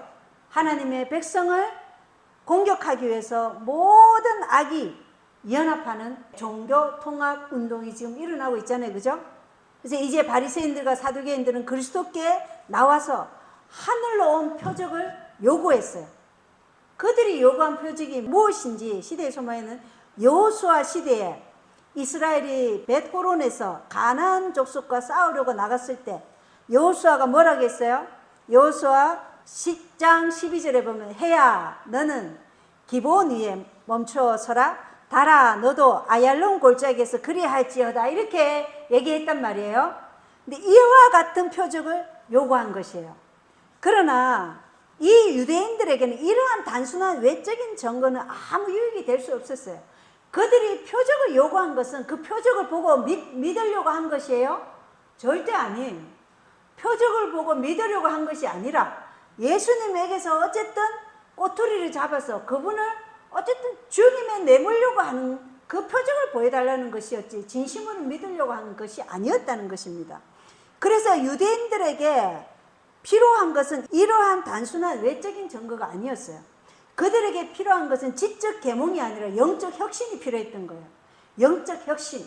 A: 하나님의 백성을 공격하기 위해서 모든 악이 연합하는 종교 통합 운동이 지금 일어나고 있잖아요. 그죠? 그래서 이제 바리새인들과 사두개인들은 그리스도께 나와서 하늘로 온 표적을 요구했어요. 그들이 요구한 표적이 무엇인지 시대의 소망에는 여호수아 시대에 이스라엘이 벳호론에서 가나안 족속과 싸우려고 나갔을 때 여호수아가 뭐라고 했어요? 여호수아 10장 12절에 보면 해야 너는 기브온 위에 멈춰 서라, 달아 너도 아얄론 골짜기에서 그리할지어다, 이렇게 얘기했단 말이에요. 근데 이와 같은 표적을 요구한 것이에요. 그러나 이 유대인들에게는 이러한 단순한 외적인 증거는 아무 유익이 될 수 없었어요. 그들이 표적을 요구한 것은 그 표적을 보고 믿으려고 한 것이에요? 절대 아니에요. 표적을 보고 믿으려고 한 것이 아니라 예수님에게서 어쨌든 꼬투리를 잡아서 그분을 어쨌든 주님에 내몰려고 하는 그 표적을 보여달라는 것이었지 진심으로 믿으려고 하는 것이 아니었다는 것입니다. 그래서 유대인들에게 필요한 것은 이러한 단순한 외적인 증거가 아니었어요. 그들에게 필요한 것은 지적 계몽이 아니라 영적 혁신이 필요했던 거예요. 영적 혁신.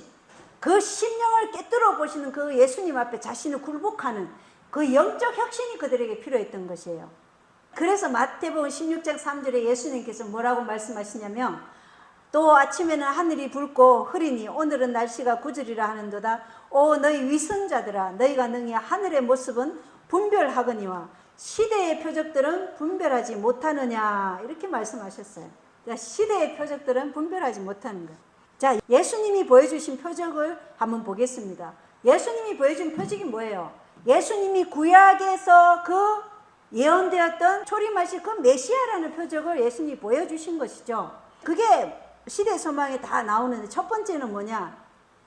A: 그 심령을 깨뜨려 보시는 그 예수님 앞에 자신을 굴복하는 그 영적 혁신이 그들에게 필요했던 것이에요. 그래서 마태복음 16장 3절에 예수님께서 뭐라고 말씀하시냐면 또 아침에는 하늘이 붉고 흐리니 오늘은 날씨가 구절이라 하는도다. 오 너희 위선자들아, 너희가 능히 하늘의 모습은 분별하거니와 시대의 표적들은 분별하지 못하느냐, 이렇게 말씀하셨어요. 시대의 표적들은 분별하지 못하는 거예요. 자, 예수님이 보여주신 표적을 한번 보겠습니다. 예수님이 보여준 표적이 뭐예요? 예수님이 구약에서 그 예언되었던 초림하실 그 메시아라는 표적을 예수님이 보여주신 것이죠. 그게 시대 소망에 다 나오는데 첫 번째는 뭐냐?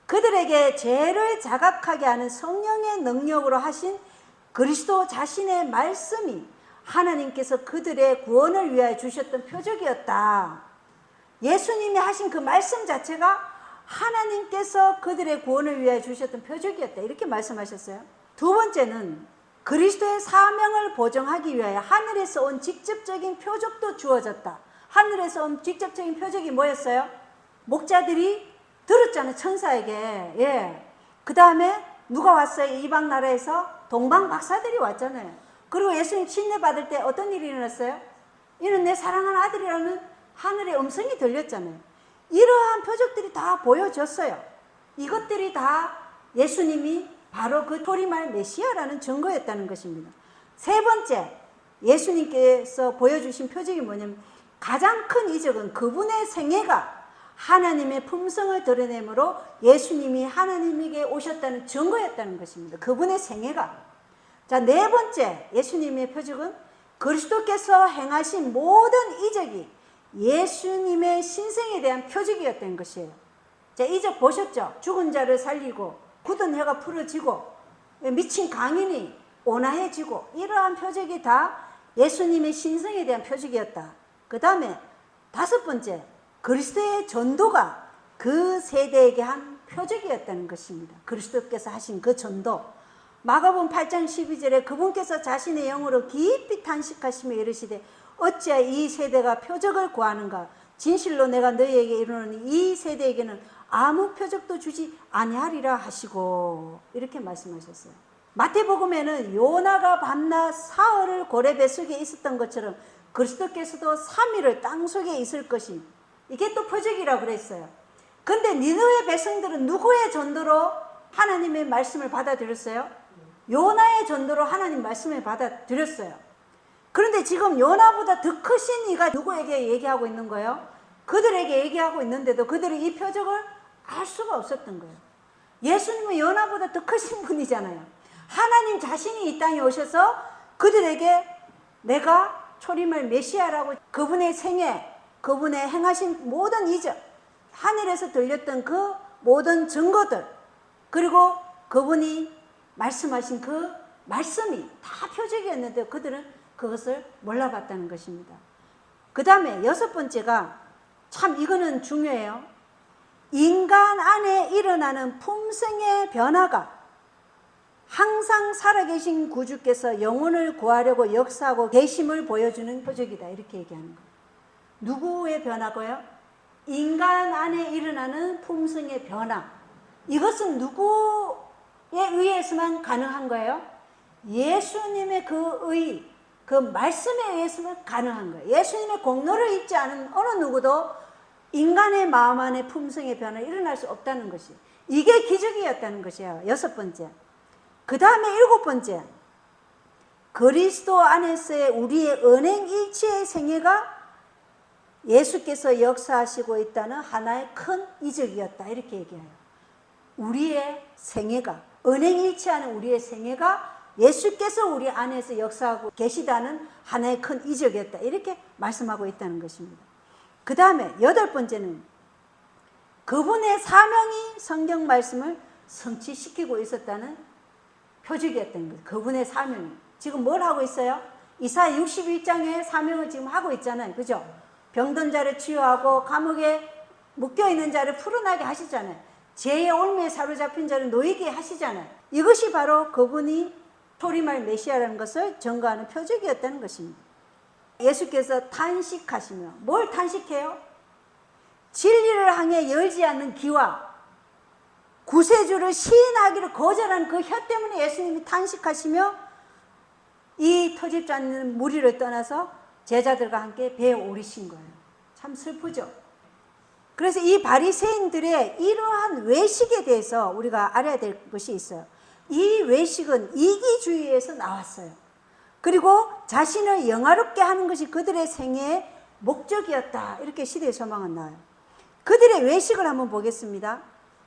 A: 그들에게 죄를 자각하게 하는 성령의 능력으로 하신 그리스도 자신의 말씀이 하나님께서 그들의 구원을 위하여 주셨던 표적이었다. 예수님이 하신 그 말씀 자체가 하나님께서 그들의 구원을 위하여 주셨던 표적이었다, 이렇게 말씀하셨어요. 두 번째는 그리스도의 사명을 보정하기 위하여 하늘에서 온 직접적인 표적도 주어졌다. 하늘에서 온 직접적인 표적이 뭐였어요? 목자들이 들었잖아요, 천사에게. 예. 그 다음에 누가 왔어요? 이방 나라에서 동방 박사들이 왔잖아요. 그리고 예수님 침례 받을 때 어떤 일이 일어났어요? 이는 내 사랑하는 아들이라는 하늘의 음성이 들렸잖아요. 이러한 표적들이 다 보여졌어요. 이것들이 다 예수님이 바로 그 초림할 메시아라는 증거였다는 것입니다. 세 번째, 예수님께서 보여주신 표적이 뭐냐면 가장 큰 이적은 그분의 생애가 하나님의 품성을 드러내므로 예수님이 하나님에게 오셨다는 증거였다는 것입니다. 그분의 생애가. 자, 네 번째 예수님의 표적은 그리스도께서 행하신 모든 이적이 예수님의 신생에 대한 표적이었다는 것이에요. 자, 이적 보셨죠? 죽은 자를 살리고 굳은 혀가 풀어지고 미친 강인이 온화해지고 이러한 표적이 다 예수님의 신성에 대한 표적이었다. 그 다음에 다섯 번째, 그리스도의 전도가 그 세대에게 한 표적이었다는 것입니다. 그리스도께서 하신 그 전도. 마가복음 8장 12절에 그분께서 자신의 영으로 깊이 탄식하시며 이르시되 어찌하여 이 세대가 표적을 구하는가. 진실로 내가 너희에게 이르노니 이 세대에게는 아무 표적도 주지 아니하리라 하시고 이렇게 말씀하셨어요. 마태복음에는 요나가 밤낮 사흘을 고래 뱃속에 있었던 것처럼 그리스도께서도 3일을 땅속에 있을 것이, 이게 또 표적이라고 그랬어요. 근데 니느웨 백성들은 누구의 전도로 하나님의 말씀을 받아들였어요? 요나의 전도로 하나님 말씀을 받아들였어요. 그런데 지금 요나보다 더 크신 이가 누구에게 얘기하고 있는 거예요? 그들에게 얘기하고 있는데도 그들이 이 표적을 알 수가 없었던 거예요. 예수님은 요나보다 더 크신 분이잖아요. 하나님 자신이 이 땅에 오셔서 그들에게 내가 초림할 메시아라고, 그분의 생애, 그분의 행하신 모든 이적, 하늘에서 들렸던 그 모든 증거들, 그리고 그분이 말씀하신 그 말씀이 다 표적이었는데 그들은 그것을 몰라봤다는 것입니다. 그 다음에 6번째가, 참 이거는 중요해요. 인간 안에 일어나는 품성의 변화가 항상 살아계신 구주께서 영혼을 구하려고 역사하고 계심을 보여주는 표적이다, 이렇게 얘기하는 거예요. 누구의 변화고요? 인간 안에 일어나는 품성의 변화. 이것은 누구에 의해서만 가능한 거예요? 예수님의 그 의, 그 말씀에 의해서만 가능한 거예요. 예수님의 공로를 잊지 않은 어느 누구도 인간의 마음 안에 품성의 변화가 일어날 수 없다는 것이, 이게 기적이었다는 것이에요. 6번째. 그 다음에 7번째, 그리스도 안에서의 우리의 은행일치의 생애가 예수께서 역사하시고 있다는 하나의 큰 이적이었다, 이렇게 얘기해요. 우리의 생애가, 은행일치하는 우리의 생애가 예수께서 우리 안에서 역사하고 계시다는 하나의 큰 이적이었다, 이렇게 말씀하고 있다는 것입니다. 그 다음에 8번째는 그분의 사명이 성경 말씀을 성취시키고 있었다는 표적이었다는 거예요. 그분의 사명이 지금 뭘 하고 있어요? 이사야 61장의 사명을 지금 하고 있잖아요. 그죠? 병든 자를 치유하고 감옥에 묶여있는 자를 풀어나게 하시잖아요. 죄의 올무에 사로잡힌 자를 놓이게 하시잖아요. 이것이 바로 그분이 초림할 메시아라는 것을 증거하는 표적이었다는 것입니다. 예수께서 탄식하시며, 뭘 탄식해요? 진리를 향해 열지 않는 귀와 구세주를 시인하기를 거절한 그 혀 때문에 예수님이 탄식하시며 이 터집지 않는 무리를 떠나서 제자들과 함께 배에 오르신 거예요. 참 슬프죠. 그래서 이 바리새인들의 이러한 외식에 대해서 우리가 알아야 될 것이 있어요. 이 외식은 이기주의에서 나왔어요. 그리고 자신을 영화롭게 하는 것이 그들의 생애의 목적이었다, 이렇게 시대의 소망은 나와요. 그들의 외식을 한번 보겠습니다.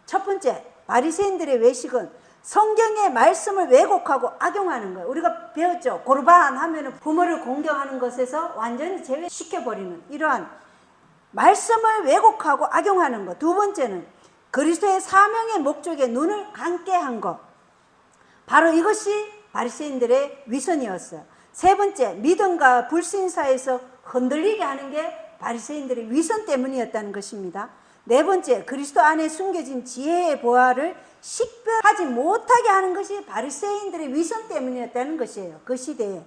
A: 첫 번째, 바리새인들의 외식은 성경의 말씀을 왜곡하고 악용하는 거예요. 우리가 배웠죠. 고르반 하면은 부모를 공경하는 것에서 완전히 제외시켜버리는 이러한 말씀을 왜곡하고 악용하는 것. 두 번째는 그리스도의 사명의 목적에 눈을 감게 한 것. 바로 이것이 바리새인들의 위선이었어요. 세 번째, 믿음과 불신 사이에서 흔들리게 하는 게 바리새인들의 위선 때문이었다는 것입니다. 네 번째, 그리스도 안에 숨겨진 지혜의 보화를 식별하지 못하게 하는 것이 바리새인들의 위선 때문이었다는 것이에요. 그 시대에.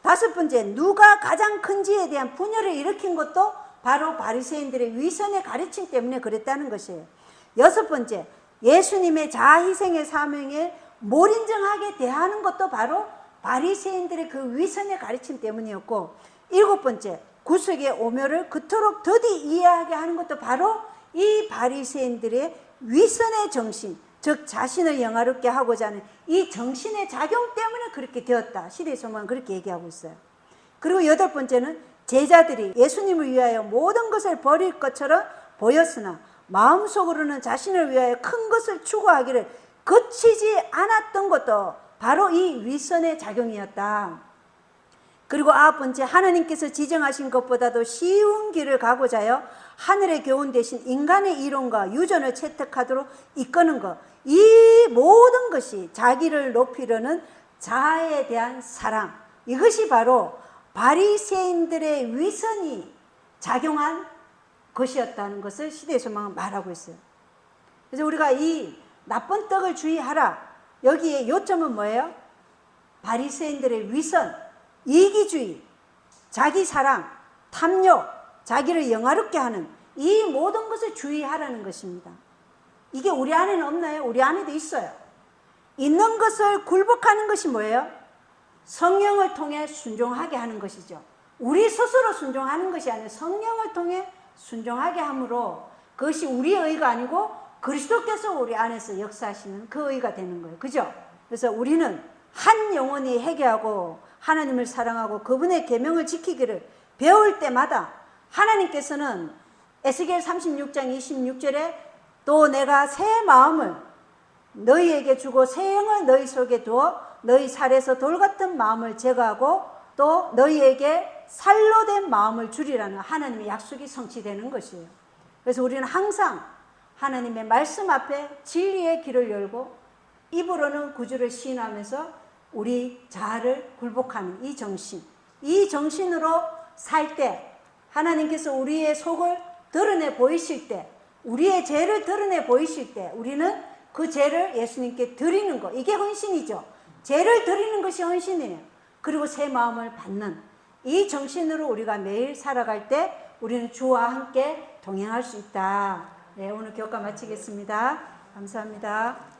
A: 다섯 번째, 누가 가장 큰지에 대한 분열을 일으킨 것도 바로 바리새인들의 위선의 가르침 때문에 그랬다는 것이에요. 여섯 번째, 예수님의 자아희생의 사명에 몰인정하게 대하는 것도 바로 바리새인들의 그 위선의 가르침 때문이었고, 일곱 번째, 구속의 오묘를 그토록 더디 이해하게 하는 것도 바로 이 바리새인들의 위선의 정신, 즉 자신을 영화롭게 하고자 하는 이 정신의 작용 때문에 그렇게 되었다. 시대의 소망은 그렇게 얘기하고 있어요. 그리고 여덟 번째는 제자들이 예수님을 위하여 모든 것을 버릴 것처럼 보였으나 마음속으로는 자신을 위하여 큰 것을 추구하기를 거치지 않았던 것도 바로 이 위선의 작용이었다. 그리고 아홉 번째, 하나님께서 지정하신 것보다도 쉬운 길을 가고자 하여 하늘의 교훈 대신 인간의 이론과 유전을 채택하도록 이끄는 것. 이 모든 것이 자기를 높이려는 자아에 대한 사랑. 이것이 바로 바리새인들의 위선이 작용한 것이었다는 것을 시대의 소망은 말하고 있어요. 그래서 우리가 이 나쁜 떡을 주의하라. 여기에 요점은 뭐예요? 바리새인들의 위선, 이기주의, 자기 사랑, 탐욕, 자기를 영화롭게 하는 이 모든 것을 주의하라는 것입니다. 이게 우리 안에는 없나요? 우리 안에도 있어요. 있는 것을 굴복하는 것이 뭐예요? 성령을 통해 순종하게 하는 것이죠. 우리 스스로 순종하는 것이 아니라 성령을 통해 순종하게 함으로 그것이 우리의 의가 아니고 그리스도께서 우리 안에서 역사하시는 그 의가 되는 거예요. 그죠? 그래서 우리는 한 영혼이 회개하고 하나님을 사랑하고 그분의 계명을 지키기를 배울 때마다 하나님께서는 에스겔 36장 26절에 또 내가 새 마음을 너희에게 주고 새 영을 너희 속에 두어 너희 살에서 돌 같은 마음을 제거하고 또 너희에게 살로 된 마음을 주리라는 하나님의 약속이 성취되는 것이에요. 그래서 우리는 항상 하나님의 말씀 앞에 진리의 길을 열고 입으로는 구주를 시인하면서 우리 자아를 굴복하는 이 정신, 이 정신으로 살 때 하나님께서 우리의 속을 드러내 보이실 때, 우리의 죄를 드러내 보이실 때 우리는 그 죄를 예수님께 드리는 것, 이게 헌신이죠. 죄를 드리는 것이 헌신이에요. 그리고 새 마음을 받는 이 정신으로 우리가 매일 살아갈 때 우리는 주와 함께 동행할 수 있다. 네, 오늘 교과 마치겠습니다. 감사합니다.